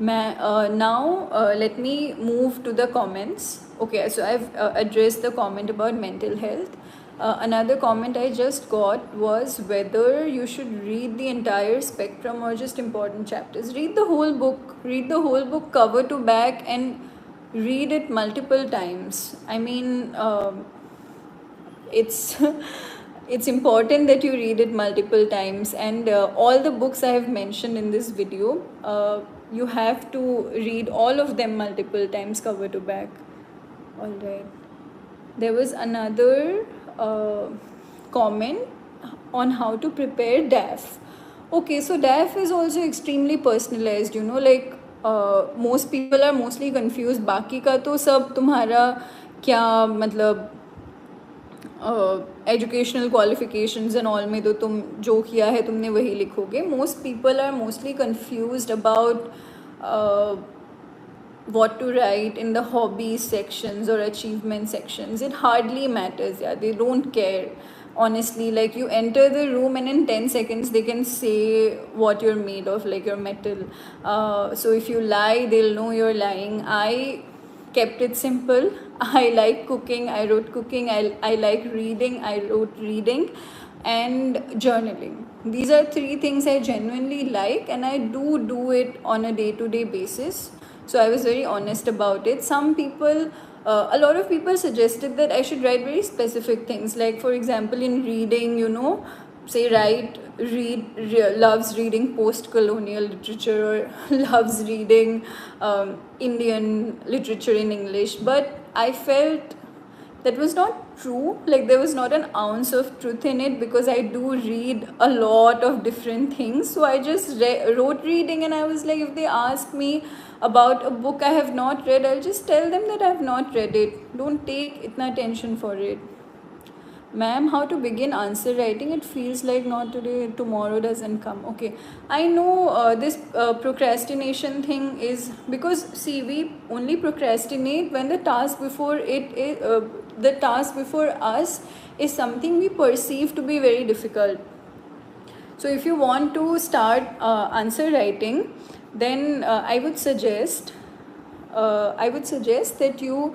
now let me move to the comments. Okay, so I've addressed the comment about mental health. Another comment I just got was whether you should read the entire spectrum or just important chapters. Read the whole book. Read the whole book cover to back, and read it multiple times. I mean, it's it's important that you read it multiple times. And all the books I have mentioned in this video, you have to read all of them multiple times, cover to back. All right. There was another comment on how to prepare DAF. Okay, so DAF is also extremely personalized, like most people are mostly confused. बाकी का तो सब तुम्हारा क्या मतलब educational qualifications and all में तो तुम जो किया है तुमने वही लिखोगे. Most people are mostly confused about what to write in the hobbies sections or achievement sections. It hardly matters. Yeah, they don't care, honestly. Like, you enter the room and in 10 seconds they can say what you're made of, like your metal. So if you lie, they'll know you're lying. I kept it simple. I like cooking, I wrote cooking. I like reading, I wrote reading. And journaling. These are 3 things I genuinely like, and I do it on a day-to-day basis. So I was very honest about it. Some people, a lot of people suggested that I should write very specific things, like for example in reading, say loves reading post-colonial literature, or loves reading Indian literature in English. But I felt that was not true. Like, there was not an ounce of truth in it, because I do read a lot of different things. So I just wrote reading, and I was like, if they ask me about a book I have not read, I'll just tell them that I have not read it. Don't take itna tension for it. Ma'am, how to begin answer writing? It feels like not today, tomorrow doesn't come. Okay, I know this procrastination thing is because, see, we only procrastinate when the task before us is something we perceive to be very difficult. So if you want to start answer writing, then I would suggest that you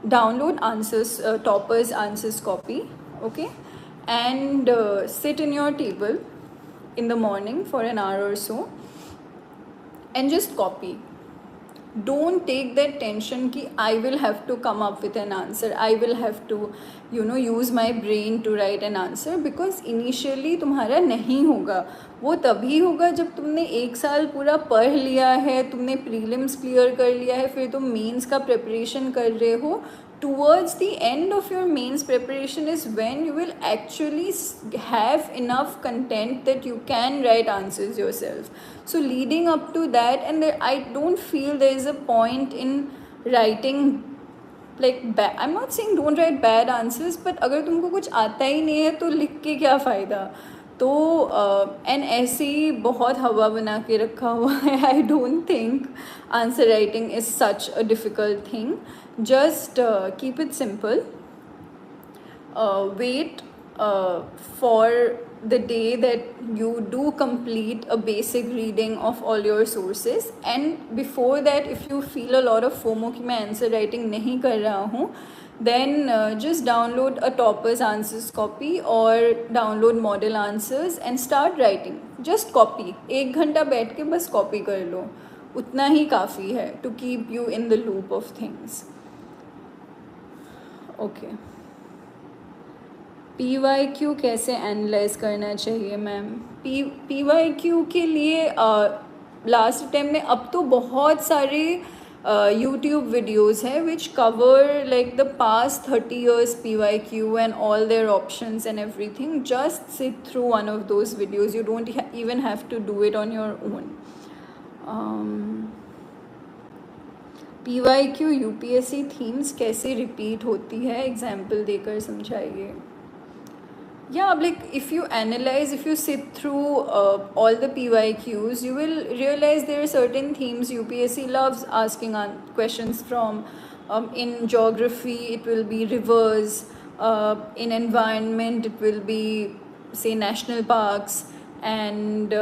download Topper's answers copy, okay, and sit in your table in the morning for an hour or so and just copy. Don't take that tension ki I will have to come up with an answer, I will have to use my brain to write an answer, because initially तुम्हारा नहीं होगा. वो तभी होगा जब तुमने 1 साल पूरा पढ़ लिया है, तुमने प्रीलिम्स क्लियर कर लिया है, फिर तुम मेंस का प्रिपरेशन कर रहे हो. Towards the end of your mains preparation is when you will actually have enough content that you can write answers yourself. So leading up to that, and I don't feel there is a point in writing like I'm not saying don't write bad answers, but अगर तुमको कुछ आता ही नहीं है तो लिख के क्या फ़ायदा. तो एंड ऐसे ही बहुत हवा बना के रखा हुआ है. I don't think answer writing is such a difficult thing. Just keep it simple. Wait for the day that you do complete a basic reading of all your sources, and before that, if you feel a lot of FOMO कि मैं answer writing नहीं कर रहा हूँ, then just download a Topper's answers copy or download model answers and start writing. Just copy. 1 घंटा बैठ के बस कॉपी कर लो, उतना ही काफ़ी है to keep you in the loop of things. Okay. PYQ कैसे एनालाइज करना चाहिए मैम? PYQ के लिए लास्ट टाइम में अब तो बहुत सारे यूट्यूब वीडियोज़ हैं which cover like the past 30 years PYQ and all their options and everything. Just sit through one of those videos. You don't even have to do it on your own. PYQ UPSC themes कैसे repeat होती है, example देकर समझाइए. Yeah, like if you analyze, if you sit through all the PYQs, you will realize there are certain themes UPSC loves asking questions from. In geography, it will be rivers. In environment, it will be, say, national parks. And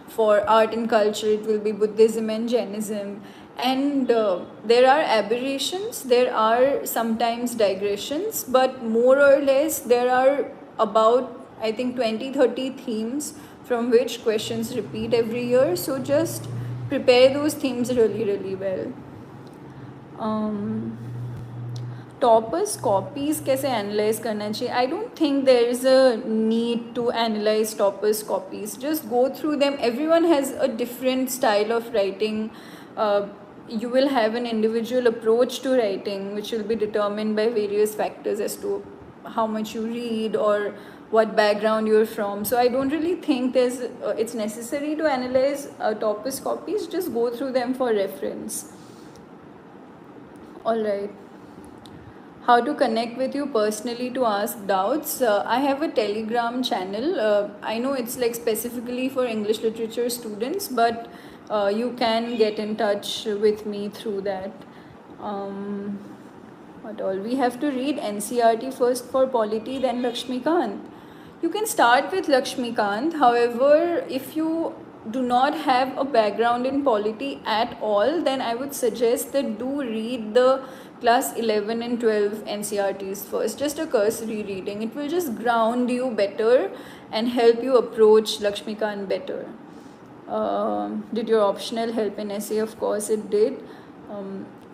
for art and culture, it will be Buddhism and Jainism. And there are aberrations, there are sometimes digressions, but more or less there are about, I think, 20-30 themes from which questions repeat every year. So just prepare those themes really well. Topper's copies कैसे analyze करना चाहिए? I don't think there is a need to analyze Topper's copies. Just go through them. Everyone has a different style of writing. you will have an individual approach to writing, which will be determined by various factors as to how much you read or what background you're from. So I don't really think it's necessary to analyze topic's copies. Just go through them for reference. All right. How to connect with you personally to ask doubts. I have a Telegram channel. I know it's like specifically for English literature students, but you can get in touch with me through that. What all? We have to read NCERT first for polity, then Lakshmikant. You can start with Lakshmikant. However, if you do not have a background in polity at all, then I would suggest that do read the class 11 and 12 NCERTs first. Just a cursory reading. It will just ground you better and help you approach Lakshmikant better. Did your optional help in essay? Of course it did.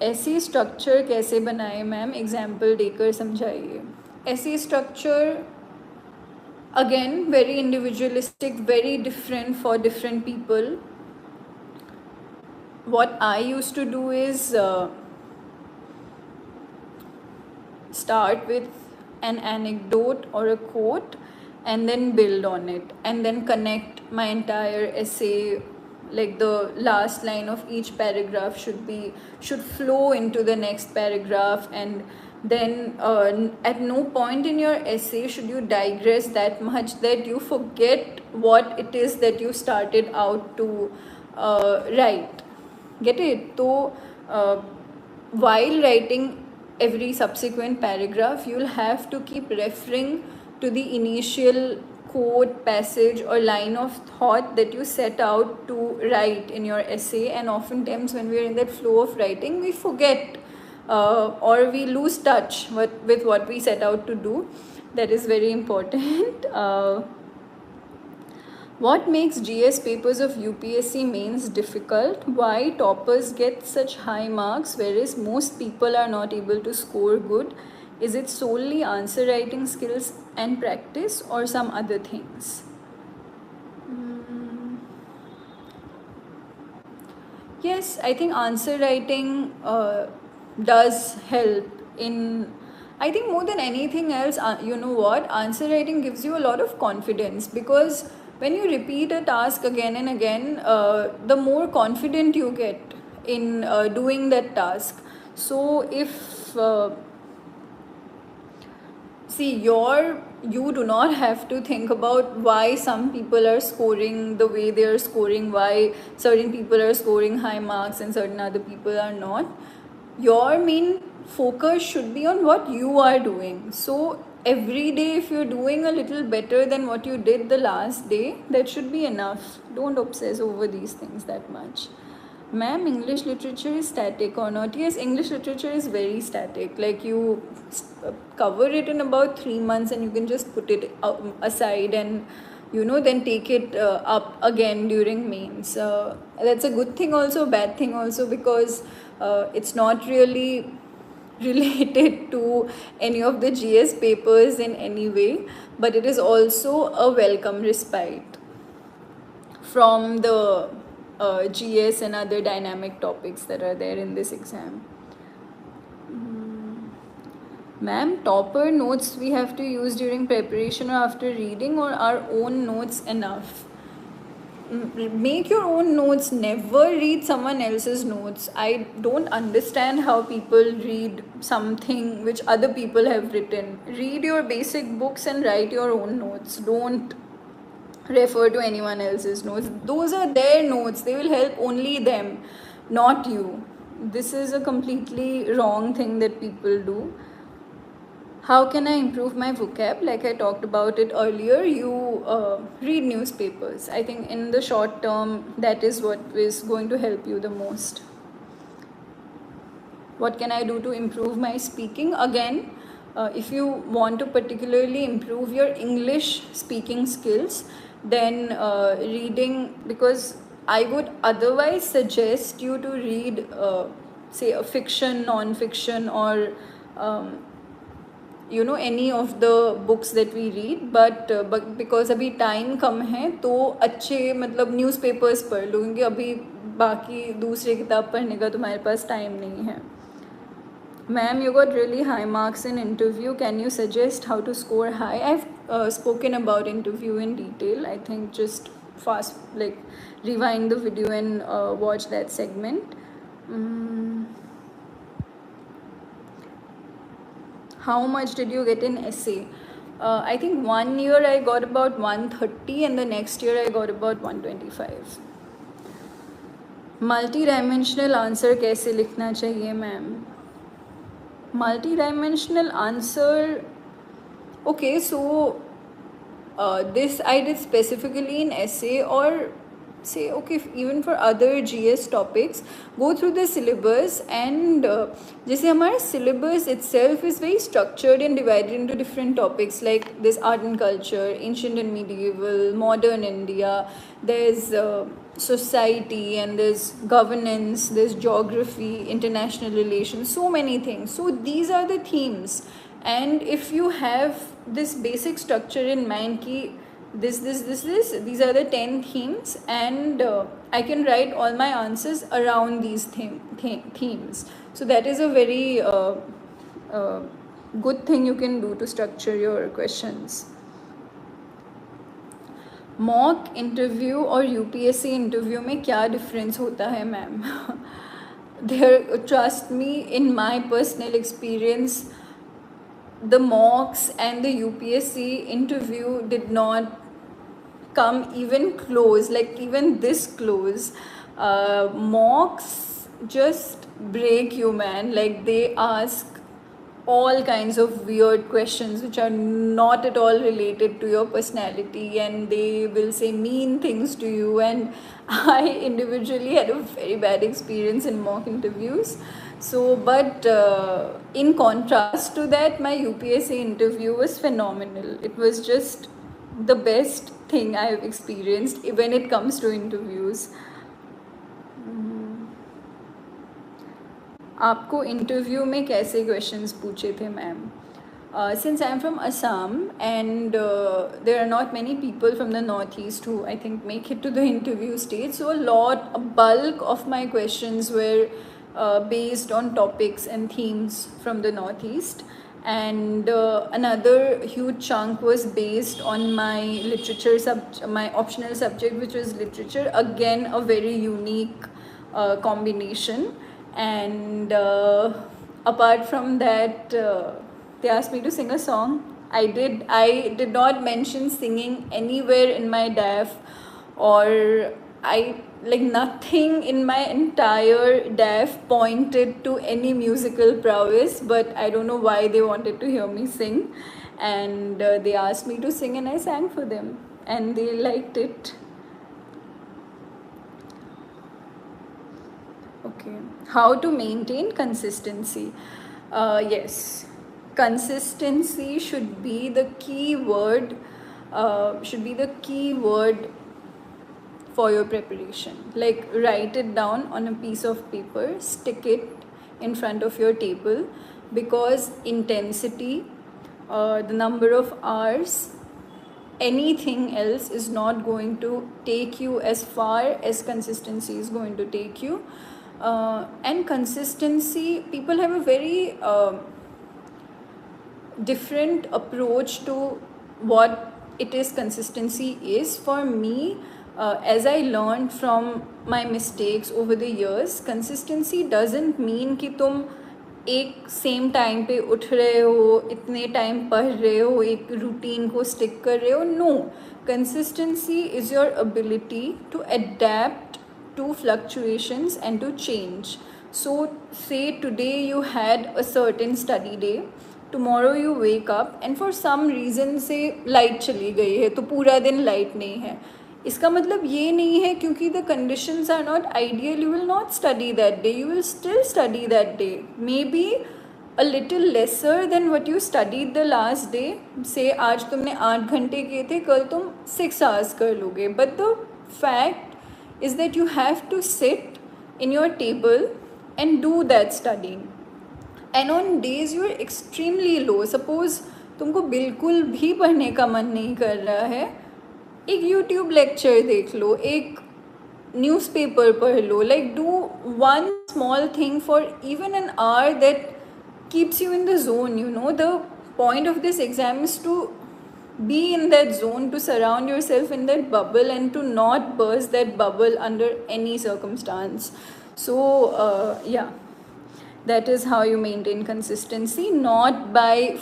Essay structure कैसे बनाए ma'am, example देकर समझाइए. Essay structure again very individualistic, very different for different people. What I used to do is start with an anecdote or a quote and then build on it and then connect my entire essay. Like the last line of each paragraph should flow into the next paragraph, and then at no point in your essay should you digress that much that you forget what it is that you started out to write. Get it? So while writing every subsequent paragraph, you'll have to keep referring to the initial quote, passage or line of thought that you set out to write in your essay. And oftentimes when we are in that flow of writing, we forget or we lose touch with what we set out to do. That is very important. What makes GS papers of UPSC mains difficult? Why toppers get such high marks whereas most people are not able to score good? Is it solely answer writing skills and practice or some other things? Yes, I think answer writing does help in, I think more than anything else, you know what, answer writing gives you a lot of confidence, because when you repeat a task again and again, the more confident you get in doing that task. So if see, you do not have to think about why some people are scoring the way they are scoring, why certain people are scoring high marks and certain other people are not. Your main focus should be on what you are doing. So every day if you're doing a little better than what you did the last day, that should be enough. Don't obsess over these things that much. Ma'am, English literature is static or not? Yes, English literature is very static. Like you cover it in about 3 months and you can just put it aside and then take it up again during mains. That's a good thing also, bad thing also, because it's not really related to any of the GS papers in any way, but it is also a welcome respite from the GS and other dynamic topics that are there in this exam. Ma'am, topper notes we have to use during preparation or after reading, or our own notes enough? Make your own notes. Never read someone else's notes. I don't understand how people read something which other people have written. Read your basic books and write your own notes. Don't refer to anyone else's notes. Those are their notes. They will help only them, not you. This is a completely wrong thing that people do. How can I improve my vocab? Like I talked about it earlier, you read newspapers. I think in the short term, that is what is going to help you the most. What can I do to improve my speaking? Again, if you want to particularly improve your English speaking skills, then reading, because I would otherwise suggest you to read, say, a fiction, non-fiction, or any of the books that we read, but because अभी time कम है तो अच्छे मतलब newspapers पढ़ लो, क्योंकि अभी बाकी दूसरे किताब पढ़ने का तुम्हारे पास टाइम नहीं है. Ma'am, you got really high marks in interview. Can you suggest how to score high? I've spoken about interview in detail. I think just fast, like, rewind the video and watch that segment. How much did you get in essay? I think 1 year I got about 130 and the next year I got about 125. Multi-dimensional answer कैसे लिखना चाहिए ma'am? Multi-dimensional answer, okay, so this I did specifically in essay, or say, okay, even for other GS topics, go through the syllabus. And जैसे हमारा syllabus itself is very structured and divided into different topics, like there's art and culture, ancient and medieval, modern India, there's society, and there's governance, there's geography, international relations, so many things. So these are the themes, and if you have this basic structure in mind ki this, these are the 10 themes, and I can write all my answers around these themes. So that is a very good thing you can do to structure your questions. Mock interview और UPSC interview में क्या difference होता है ma'am? There, trust me, in my personal experience, the mocks and the UPSC interview did not come even close, like even this close. Mocks just break you, man. Like they ask all kinds of weird questions which are not at all related to your personality, and they will say mean things to you. And I individually had a very bad experience in mock interviews. So, but in contrast to that, my UPSC interview was phenomenal. It was just the best thing I have experienced when it comes to interviews. आपको interview में कैसे questions पूछे थे ma'am? Since I am from Assam, and there are not many people from the Northeast who I think make it to the interview stage, so a bulk of my questions were based on topics and themes from the Northeast, and another huge chunk was based on my literature my optional subject, which was literature. Again, a very unique combination. And apart from that, they asked me to sing a song. I did not mention singing anywhere in my DAF, or nothing in my entire DAF pointed to any musical prowess, but I don't know why they wanted to hear me sing, and they asked me to sing and I sang for them and they liked it. Okay, how to maintain consistency? Yes, consistency should be the key word. For your preparation. Like, write it down on a piece of paper, stick it in front of your table, because intensity, the number of hours, anything else is not going to take you as far as consistency is going to take you. And consistency, people have a very different approach to what it is consistency is. For me, as I learned from my mistakes over the years, consistency doesn't mean कि तुम एक same time पे उठ रहे हो, इतने time पढ़ रहे हो, एक रूटीन को स्टिक कर रहे हो. No, consistency is your ability to adapt to fluctuations and to change. So say today you had a certain study day, tomorrow you wake up and for some reason से light चली गई है तो पूरा दिन लाइट नहीं है. इसका मतलब ये नहीं है क्योंकि the conditions are not ideal, you will not study that day, you will still study that day, maybe a little lesser than what you studied the last day. say आज तुमने 8 घंटे किए थे, कल तुम 6 hours कर लोगे. But the fact is that you have to sit in your table and do that studying. And on days you are extremely low, suppose तुमको बिल्कुल भी पढ़ने का मन नहीं कर रहा है, एक यूट्यूब लेक्चर देख लो, एक newspaper पढ़ लो, like do one small thing for even an hour that keeps you in the zone. You know, the point of this exam is to be in that zone, to surround yourself in that bubble and to not burst that bubble under any circumstance. So yeah, that is how you maintain consistency, not by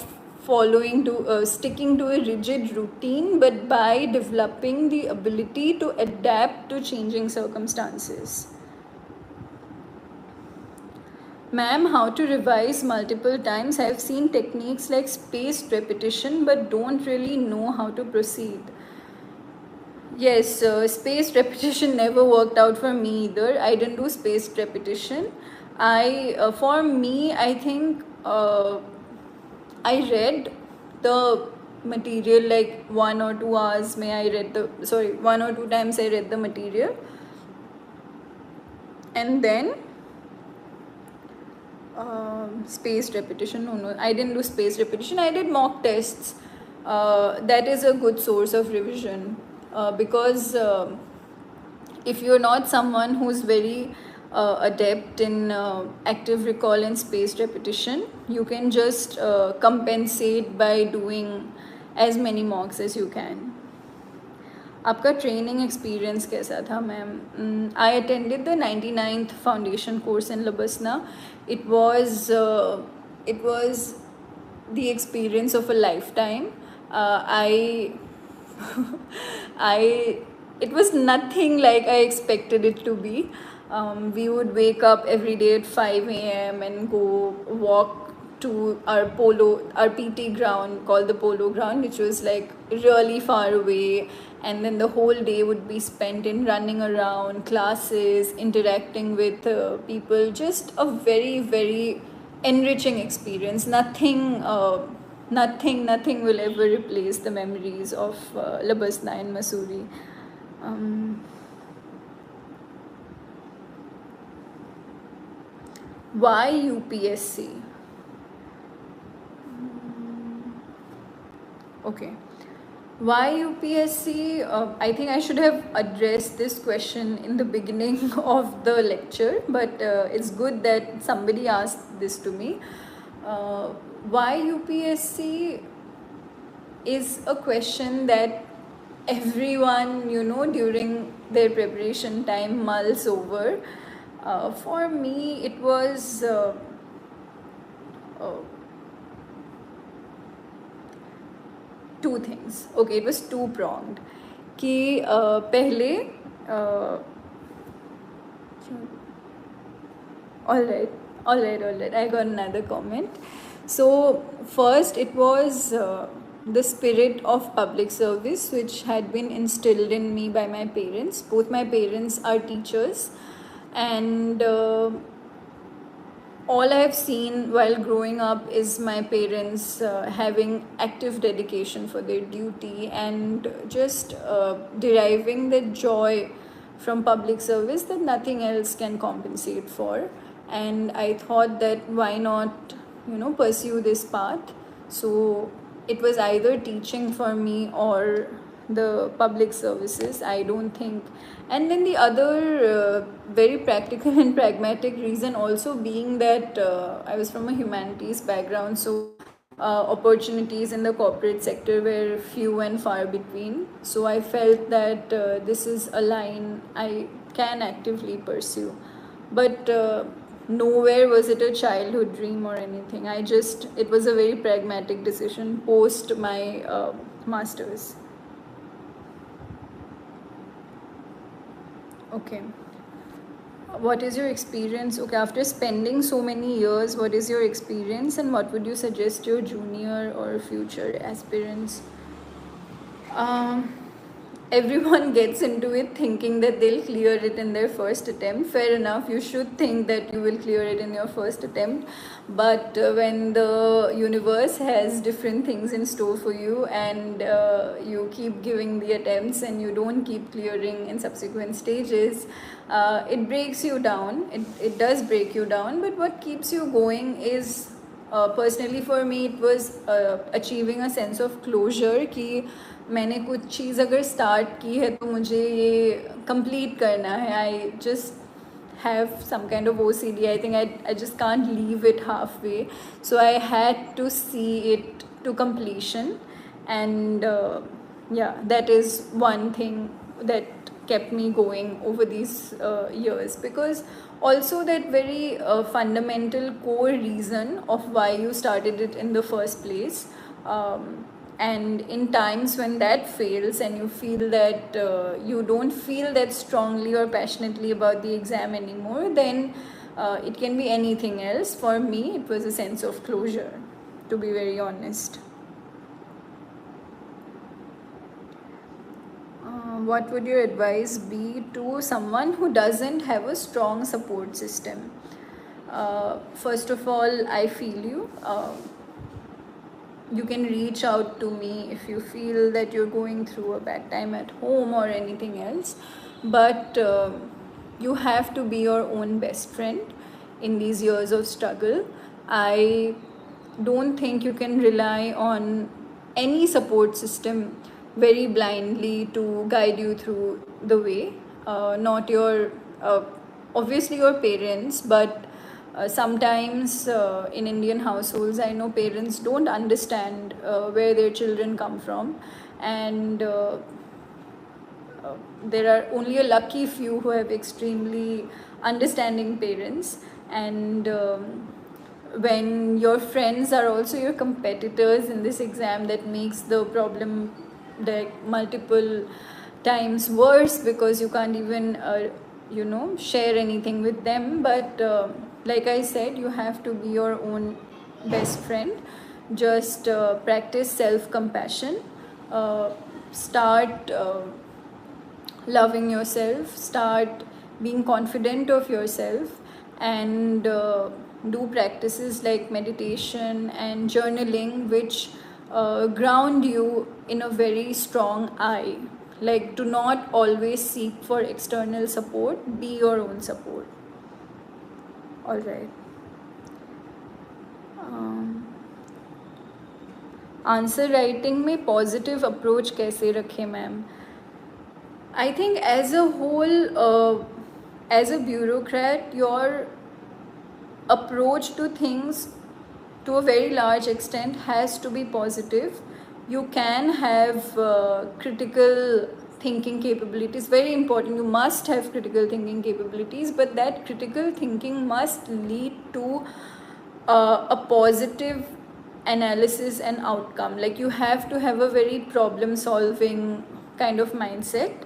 following to sticking to a rigid routine, but by developing the ability to adapt to changing circumstances. Ma'am, how to revise multiple times? I have seen techniques like spaced repetition but don't really know how to proceed. Yes, spaced repetition never worked out for me either. I didn't do spaced repetition. For me, I think I read the material like 1 or 2 hours. 1 or 2 times I read the material, and then spaced repetition. No, I didn't do spaced repetition. I did mock tests. That is a good source of revision, because if you're not someone who's very adept in active recall and spaced repetition, you can just compensate by doing as many mocks as you can. आपका training experience कैसा था ma'am? I attended the 99th foundation course in LBSNAA. It was the experience of a lifetime. It was nothing like I expected it to be. We would wake up every day at 5 a.m. and go walk to our PT ground called the Polo Ground, which was like really far away, and then the whole day would be spent in running around, classes, interacting with people. Just a very, very enriching experience. Nothing will ever replace the memories of Labasna and Mussoorie. Why UPSC? Okay. Why UPSC? I think I should have addressed this question in the beginning of the lecture, but it's good that somebody asked this to me. Why UPSC is a question that everyone, during their preparation time mulls over. For me, it was two things. Okay, it was two-pronged. कि पहले all right, I got another comment. So first, it was the spirit of public service, which had been instilled in me by my parents. Both my parents are teachers, and all I have seen while growing up is my parents having active dedication for their duty and just deriving the joy from public service that nothing else can compensate for. And I thought that why not, pursue this path. So it was either teaching for me or the public services. I don't think. And then the other very practical and pragmatic reason also being that I was from a humanities background, so opportunities in the corporate sector were few and far between. So I felt that this is a line I can actively pursue. But nowhere was it a childhood dream or anything. It was a very pragmatic decision post my master's. Okay. What is your experience? Okay, after spending so many years, what is your experience and what would you suggest your junior or future aspirants? Everyone gets into it thinking that they'll clear it in their first attempt. Fair enough, you should think that you will clear it in your first attempt. But when the universe has different things in store for you and you keep giving the attempts and you don't keep clearing in subsequent stages, it breaks you down. It does break you down, but what keeps you going is personally for me it was achieving a sense of closure कि मैंने कुछ चीज़ अगर start की है तो मुझे ये complete करना है. I just have some kind of OCD. I think I just can't leave it halfway. So I had to see it to completion. And yeah, that is one thing that kept me going over these years. Because also that very fundamental core reason of why you started it in the first place. And in times when that fails and you feel that you don't feel that strongly or passionately about the exam anymore, then it can be anything else. For me, it was a sense of closure, to be very honest. What would your advice be to someone who doesn't have a strong support system? First of all, I feel you. You can reach out to me if you feel that you're going through a bad time at home or anything else, but you have to be your own best friend in these years of struggle. I don't think you can rely on any support system very blindly to guide you through the way. Not your obviously your parents, but sometimes in Indian households, I know parents don't understand where their children come from, and there are only a lucky few who have extremely understanding parents. And when your friends are also your competitors in this exam, that makes the problem like multiple times worse, because you can't even share anything with them. But like I said, you have to be your own best friend. Just practice self-compassion. Start loving yourself. Start being confident of yourself, and do practices like meditation and journaling, which ground you in a very strong I. Like, do not always seek for external support. Be your own support. All right. Answer writing में positive approach कैसे रखें ma'am? I think as a whole, as a bureaucrat, your approach to things to a very large extent has to be positive. You can have critical thinking capabilities, very important. You must have critical thinking capabilities, but that critical thinking must lead to a positive analysis and outcome. Like, you have to have a very problem solving kind of mindset.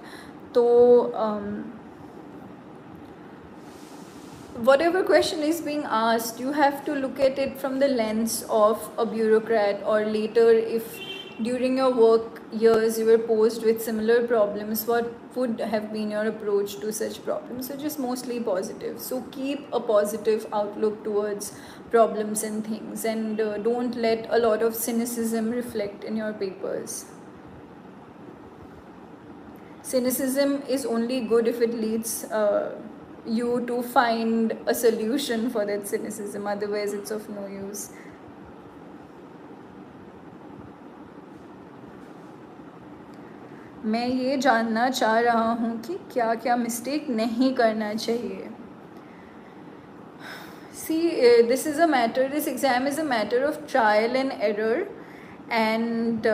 So whatever question is being asked, you have to look at it from the lens of a bureaucrat, or later, if during your work years you were posed with similar problems, what would have been your approach to such problems? So just mostly positive. So keep a positive outlook towards problems and things, and don't let a lot of cynicism reflect in your papers. Cynicism is only good if it leads you to find a solution for that cynicism. Otherwise, it's of no use. मैं ये जानना चाह रहा हूँ कि क्या क्या mistake नहीं करना चाहिए. See, this exam is a matter of trial and error, and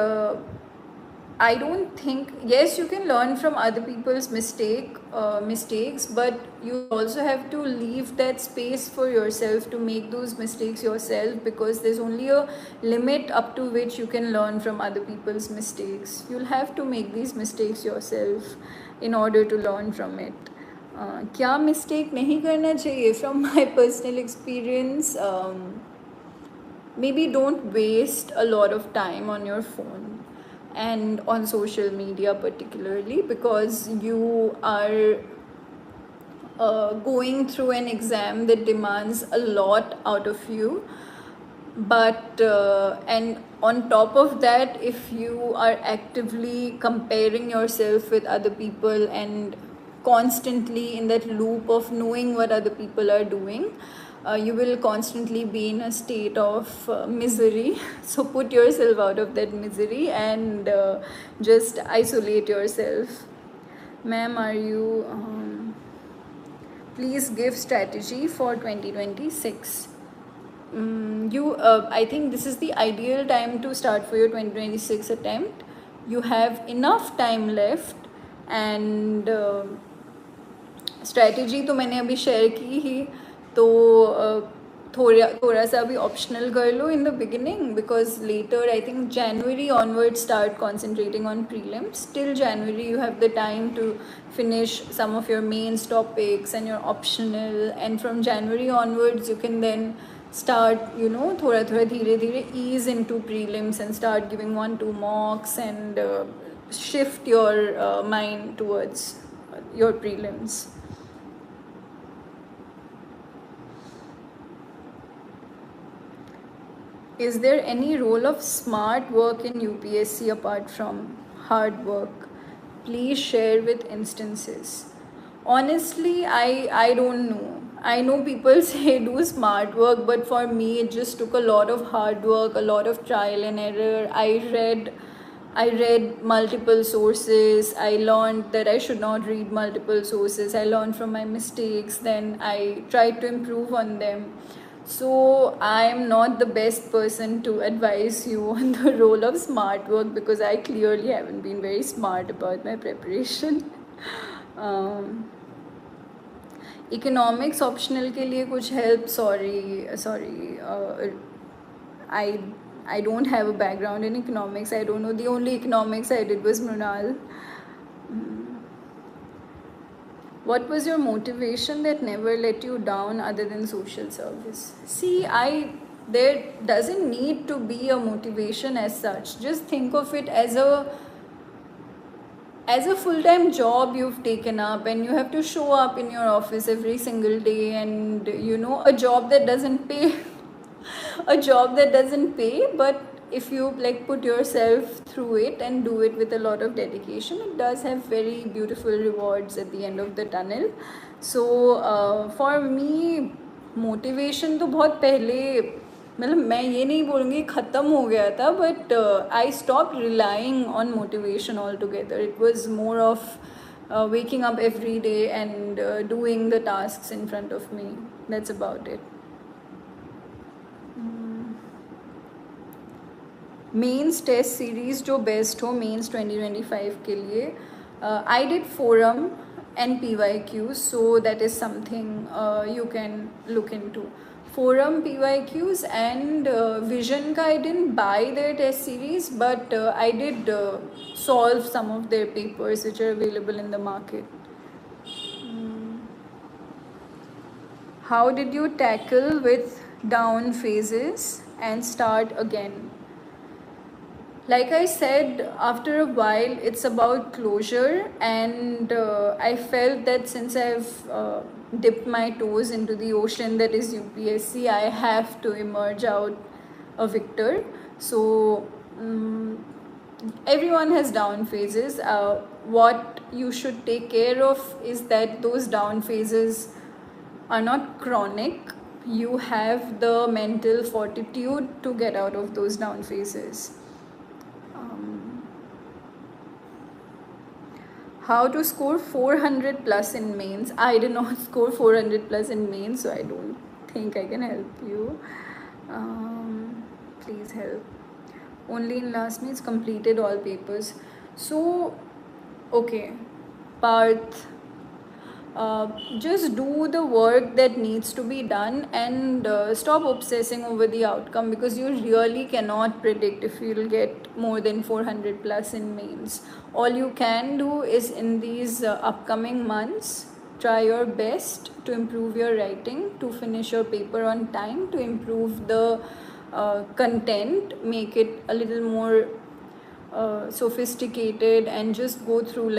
I don't think, yes, you can learn from other people's mistakes, but you also have to leave that space for yourself to make those mistakes yourself, because there's only a limit up to which you can learn from other people's mistakes. You'll have to make these mistakes yourself in order to learn from it. क्या mistake नहीं करना चाहिए? From my personal experience, maybe don't waste a lot of time on your phone and on social media particularly, because you are going through an exam that demands a lot out of you. But and on top of that, if you are actively comparing yourself with other people and constantly in that loop of knowing what other people are doing, you will constantly be in a state of misery. So put yourself out of that misery and just isolate yourself. Ma'am, are you please give strategy for 2026? I think this is the ideal time to start for your 2026 attempt. You have enough time left, and strategy तो मैंने अभी share की ही, तो थोड़ा सा अभी optional कर लो in the beginning, because later I think January onwards start concentrating on prelims. Till January you have the time to finish some of your mains topics and your optional, and from January onwards you can then start, थोड़ा थोड़ा धीरे धीरे ease into prelims and start giving 1-2 mocks and shift your mind towards your prelims. Is there any role of smart work in UPSC apart from hard work? Please share with instances. Honestly, I don't know. I know people say do smart work, but for me it just took a lot of hard work, a lot of trial and error. I read multiple sources. I learned that I should not read multiple sources. I learned from my mistakes, then I tried to improve on them. So I am not the best person to advise you on the role of smart work, because I clearly haven't been very smart about my preparation. Economics optional के लिए कुछ help? Sorry. I don't have a background in economics. I don't know. The only economics I did was Mrunal. What was your motivation that never let you down other than social service? See, there doesn't need to be a motivation as such. Just think of it as a full-time job you've taken up, and you have to show up in your office every single day, and a job that doesn't pay a job that doesn't pay, but if you put yourself through it and do it with a lot of dedication, it does have very beautiful rewards at the end of the tunnel. So for me, motivation तो बहुत पहले, मतलब मैं ये नहीं बोलूँगी ख़त्म हो गया था, but I stopped relying on motivation altogether. It was more of waking up every day and doing the tasks in front of me. That's about it. Mains test series जो बेस्ट हो मेंस 2025 के लिए, I did forum and PYQs, so that is something you can look into. Forum, PYQs, and Vision ka I didn't buy their test series, but I did solve some of their papers which are available in the market. How did you tackle with down phases and start again? Like I said, after a while it's about closure, and I felt that since I've dipped my toes into the ocean that is UPSC, I have to emerge out a victor. So everyone has down phases. What you should take care of is that those down phases are not chronic. You have the mental fortitude to get out of those down phases. How to score 400 plus in mains? I did not score 400 plus in mains, so I don't think I can help you. Please help. Only in last means completed all papers. So, okay, Parth, just do the work that needs to be done, and stop obsessing over the outcome, because you really cannot predict if you'll get more than 400 plus in mains. All you can do is in these upcoming months, try your best to improve your writing, to finish your paper on time, to improve the content, make it a little more sophisticated, and just go through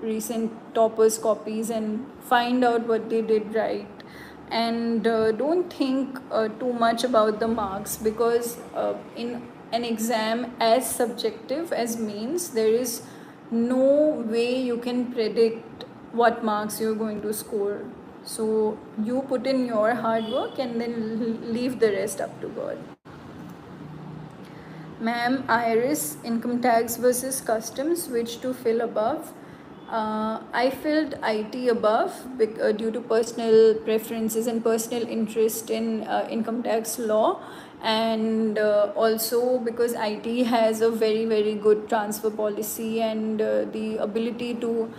recent toppers copies and find out what they did right. And don't think too much about the marks, because in an exam as subjective as mains, there is no way you can predict what marks you're going to score. So you put in your hard work and then leave the rest up to God. Ma'am, Iris, income tax versus customs, which to fill above? I filled IT above due to personal preferences and personal interest in income tax law, and also because IT has a very, very good transfer policy and the ability to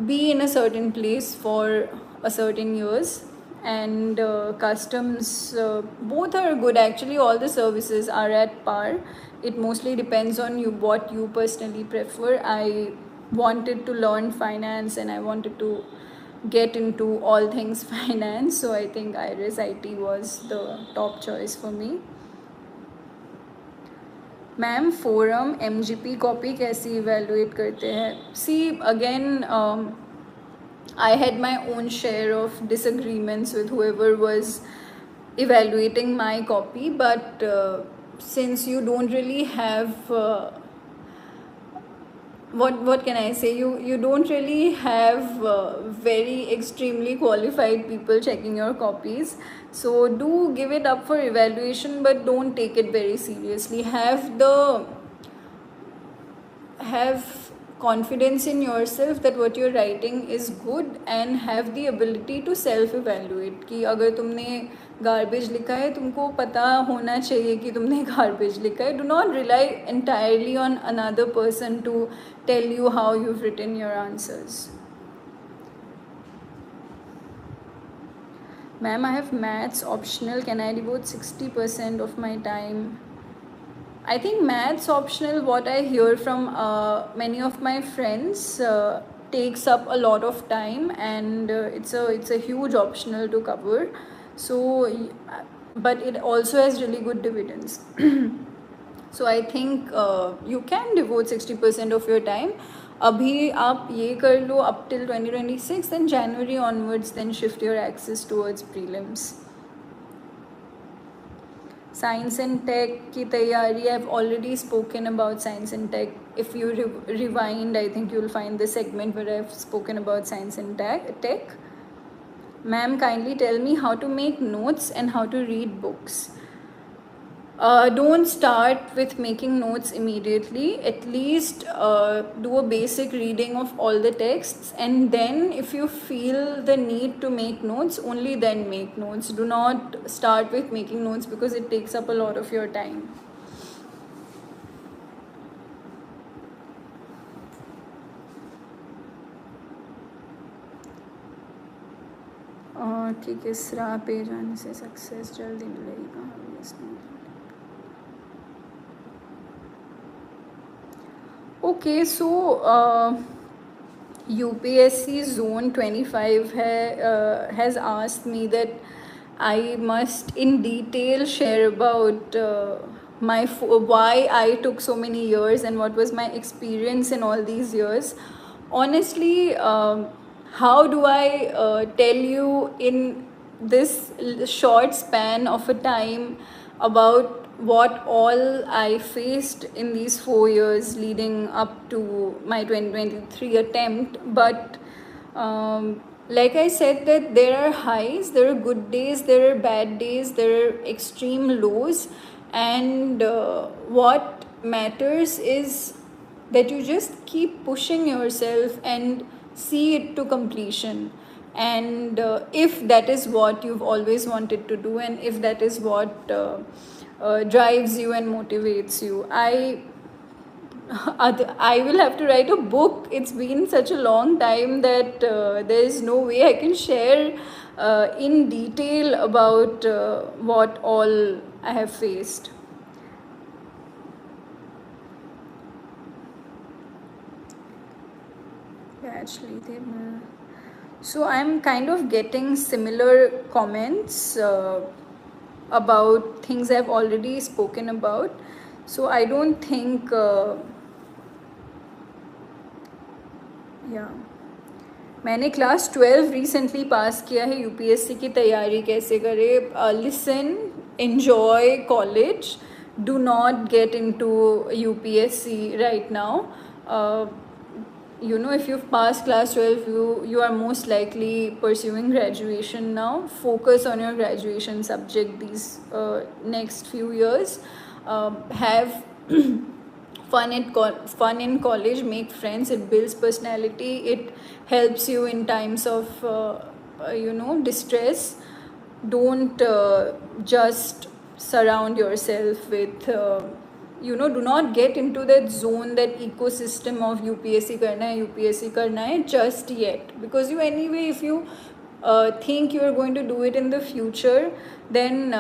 be in a certain place for a certain years. And customs, both are good. Actually, all the services are at par. It mostly depends on you, what you personally prefer. I wanted to learn finance and I wanted to get into all things finance, so I think Iris IT was the top choice for me. Ma'am forum MGP copy कैसे evaluate करते हैं? See again, I had my own share of disagreements with whoever was evaluating my copy, but since you don't really have what can I say, you don't really have very extremely qualified people checking your copies, so do give it up for evaluation, but don't take it very seriously. Have confidence in yourself that what you're writing is good, and have the ability to self evaluate कि अगर तुमने garbage लिखा है तुमको पता होना चाहिए कि तुमने गार्बेज लिखा है. Do not rely entirely on another person to tell you how you've written your answers. Ma'am, I have maths optional. Can I devote 60% of my time? I think maths optional, what I hear from many of my friends, takes up a lot of time, and it's a huge optional to cover. So, but it also has really good dividends. So I think you can devote 60% of your time. अभी आप ये कर लो up till 2026, then January onwards, then shift your axis towards prelims. Science and tech की तैयारी, I've already spoken about science and tech. If you rewind, I think you'll find the segment where I've spoken about science and tech. Ma'am, kindly tell me how to make notes and how to read books. Don't start with making notes immediately. At least do a basic reading of all the texts, and then if you feel the need to make notes, only then make notes. Do not start with making notes because it takes up a lot of your time. कि किस राह पे जाने से success जल्दी मिलेगी, कहाँ इसमें. Okay, so UPSC Zone 25 has asked me that I must in detail share about why I took so many years and what was my experience in all these years. Honestly, how do I tell you in this short span of a time about what all I faced in these 4 years leading up to my 2023 attempt? But like I said, that there are highs, there are good days, there are bad days, there are extreme lows, and what matters is that you just keep pushing yourself and see it to completion. And if that is what you've always wanted to do, and if that is what drives you and motivates you, I will have to write a book. It's been such a long time that there is no way I can share in detail about what all I have faced. Actually, so I'm kind of getting similar comments about things I've already spoken about. So I don't think मैंने class 12 recently pass किया है. UPSC की तैयारी कैसे करे? Listen, enjoy college, do not get into UPSC right now. you know, if you've passed class 12, you are most likely pursuing graduation now. Focus on your graduation subject these next few years. Have fun in college, make friends, it builds personality, it helps you in times of you know, distress. Don't just surround yourself with you know, do not get into that zone, that ecosystem of UPSC karna hai just yet, because you anyway, if you think you are going to do it in the future, then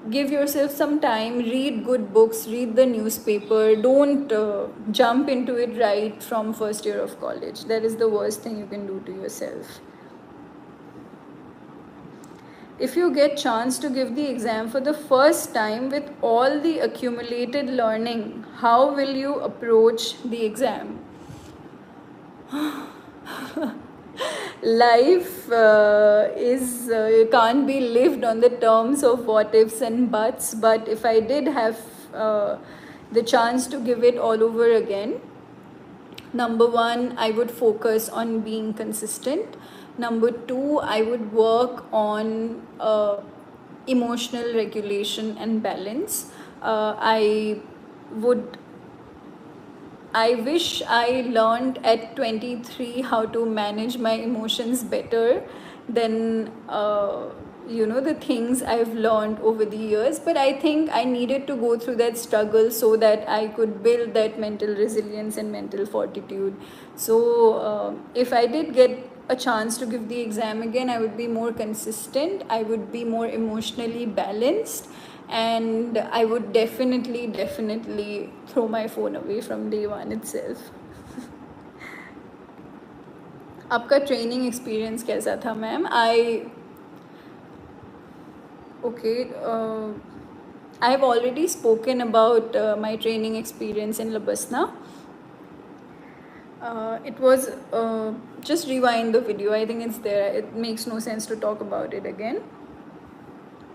give yourself some time, read good books, read the newspaper. Don't jump into it right from first year of college. That is the worst thing you can do to yourself. If you get chance to give the exam for the first time with all the accumulated learning, how will you approach the exam? Life can't be lived on the terms of what ifs and buts, but if I did have the chance to give it all over again, number one, I would focus on being consistent. Number two, I would work on emotional regulation and balance. I wish I learned at 23 how to manage my emotions better than you know, the things I've learned over the years. But I think I needed to go through that struggle so that I could build that mental resilience and mental fortitude. So if I did get a chance to give the exam again, I would be more consistent, I would be more emotionally balanced, and I would definitely throw my phone away from day one itself. आपका training experience कैसा था ma'am? I have already spoken about my training experience in Labasna. It was just rewind the video, I think it's there, it makes no sense to talk about it again.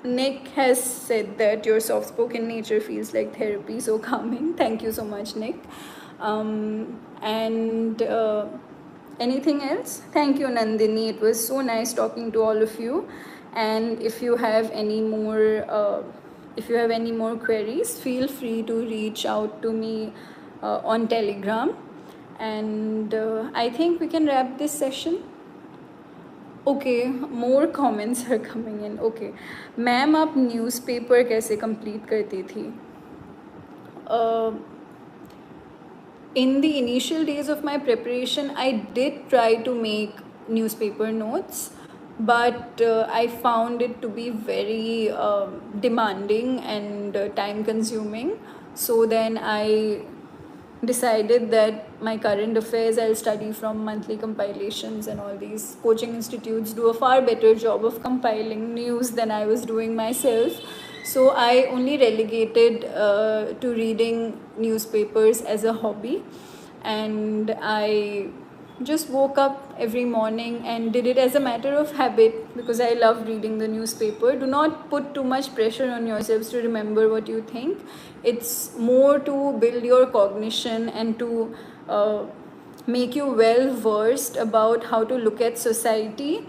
Nick has said that your soft-spoken nature feels like therapy, so calming. Thank you so much, Nick. And anything else? Thank you, Nandini. It was so nice talking to all of you. And if you have any more, queries, feel free to reach out to me on Telegram. And I think we can wrap this session. Okay, more comments are coming in. Okay, ma'am आप newspaper कैसे complete करती थी? In the initial days of my preparation, I did try to make newspaper notes, but I found it to be very demanding and time consuming. So then I decided that my current affairs I'll study from monthly compilations, and all these coaching institutes do a far better job of compiling news than I was doing myself. So I only relegated to reading newspapers as a hobby, and I just woke up every morning and did it as a matter of habit because I love reading the newspaper. Do not put too much pressure on yourselves to remember what you think. It's more to build your cognition and to make you well versed about how to look at society.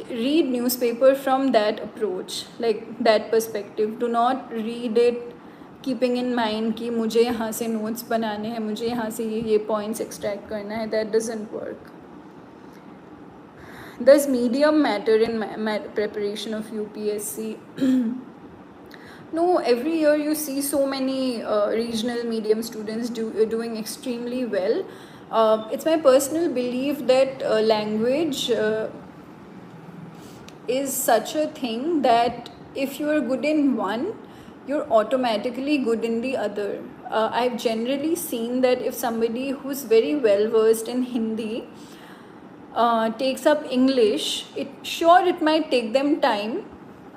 Read newspaper from that approach, like that perspective. Do not read it keeping in mind कि मुझे यहाँ से notes बनाने हैं, मुझे यहाँ से ये points extract करना है. That doesn't work. Does medium matter in preparation of UPSC? No, every year you see so many regional medium students doing extremely well. It's my personal belief that language is such a thing that if you are good in one, you're automatically good in the other. I've generally seen that if somebody who's very well versed in Hindi takes up English, it might take them time,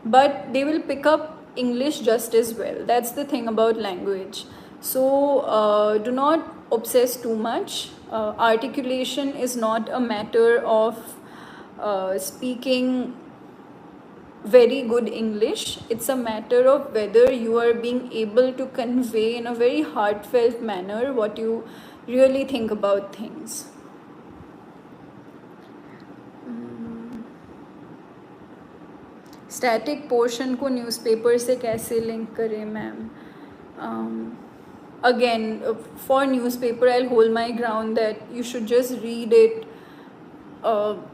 but they will pick up English just as well. That's the thing about language. So do not obsess too much. Articulation is not a matter of speaking very good English. It's a matter of whether you are being able to convey in a very heartfelt manner what you really think about things. Static portion को newspaper से कैसे link करें ma'am? Again, for newspaper, I'll hold my ground that you should just read it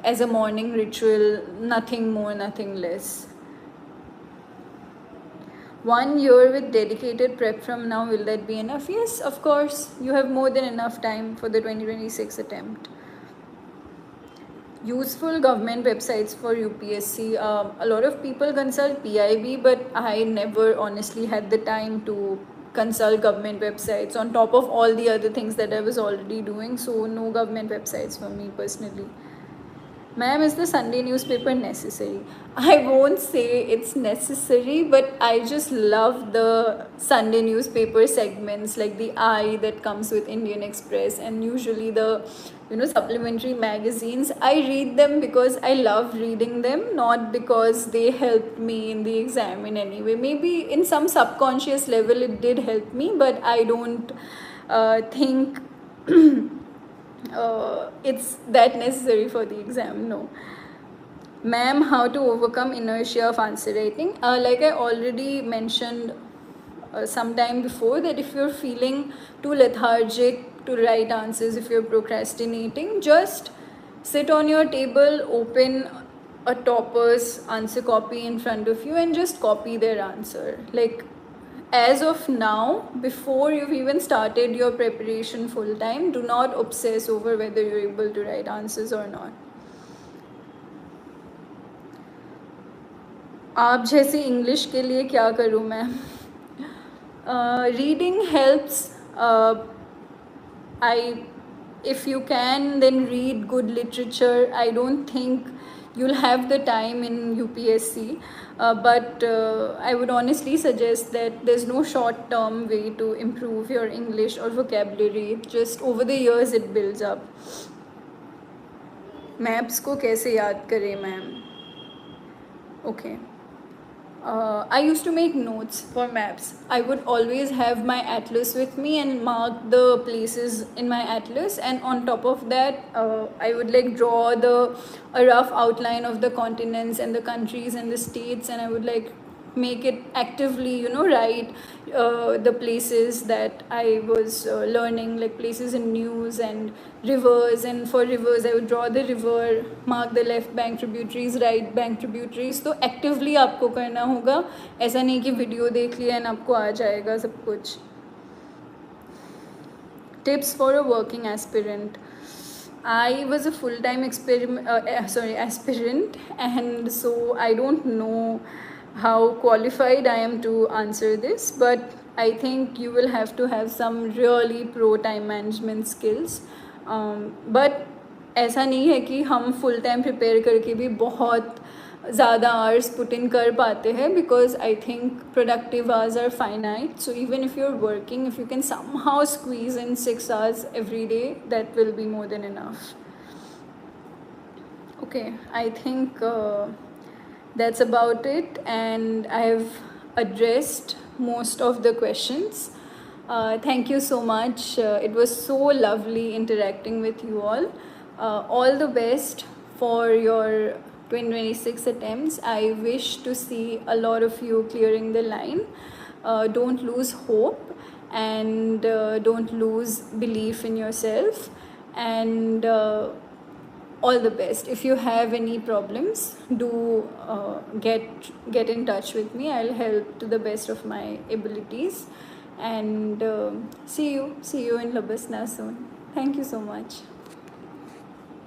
as a morning ritual, nothing more, nothing less. 1 year with dedicated prep from now, will that be enough? Yes, of course. You have more than enough time for the 2026 attempt. Useful government websites for UPSC. A lot of people consult PIB, but I never honestly had the time to consult government websites on top of all the other things that I was already doing. So no government websites for me personally. Ma'am, is the Sunday newspaper necessary? I won't say it's necessary, but I just love the Sunday newspaper segments, like the Eye that comes with Indian Express, and usually the supplementary magazines. I read them because I love reading them, not because they helped me in the exam in any way. Maybe in some subconscious level it did help me, but I don't think it's that necessary for the exam, no. Ma'am, how to overcome inertia of answer writing? Like I already mentioned some time before, that if you're feeling too lethargic to write answers, if you're procrastinating, just sit on your table, open a topper's answer copy in front of you and just copy their answer. Like, as of now, before you've even started your preparation full time, do not obsess over whether you're able to write answers or not. आप जैसी English के लिए क्या करूँ मैं? Reading helps. If you can, then read good literature. I don't think you'll have the time in UPSC, but I would honestly suggest that there's no short-term way to improve your English or vocabulary. Just over the years it builds up. Maps को कैसे याद करें ma'am? Okay. I used to make notes for maps. I would always have my atlas with me and mark the places in my atlas, and on top of that I would like draw a rough outline of the continents and the countries and the states, and I would like make it actively write the places that I was learning, like places in news and rivers. And for rivers I would draw the river, mark the left bank tributaries, right bank tributaries. तो actively आपको करना होगा, ऐसा नहीं कि video देख लिया and आपको आ जाएगा सब कुछ. Tips for a working aspirant. I was a full-time aspirant, and so I don't know how qualified I am to answer this, but I think you will have to have some really pro time management skills. But ऐसा नहीं है कि हम full time prepare करके भी बहुत ज़्यादा hours put in कर पाते हैं, because I think productive hours are finite. So even if you're working, if you can somehow squeeze in 6 hours every day, that will be more than enough. Okay, I think that's about it, and I've addressed most of the questions. Thank you so much. It was so lovely interacting with you all. All the best for your 2026 attempts. I wish to see a lot of you clearing the line. Don't lose hope, and don't lose belief in yourself, and all the best. If you have any problems, do get in touch with me. I'll help to the best of my abilities, and see you in Labasna soon. Thank you so much.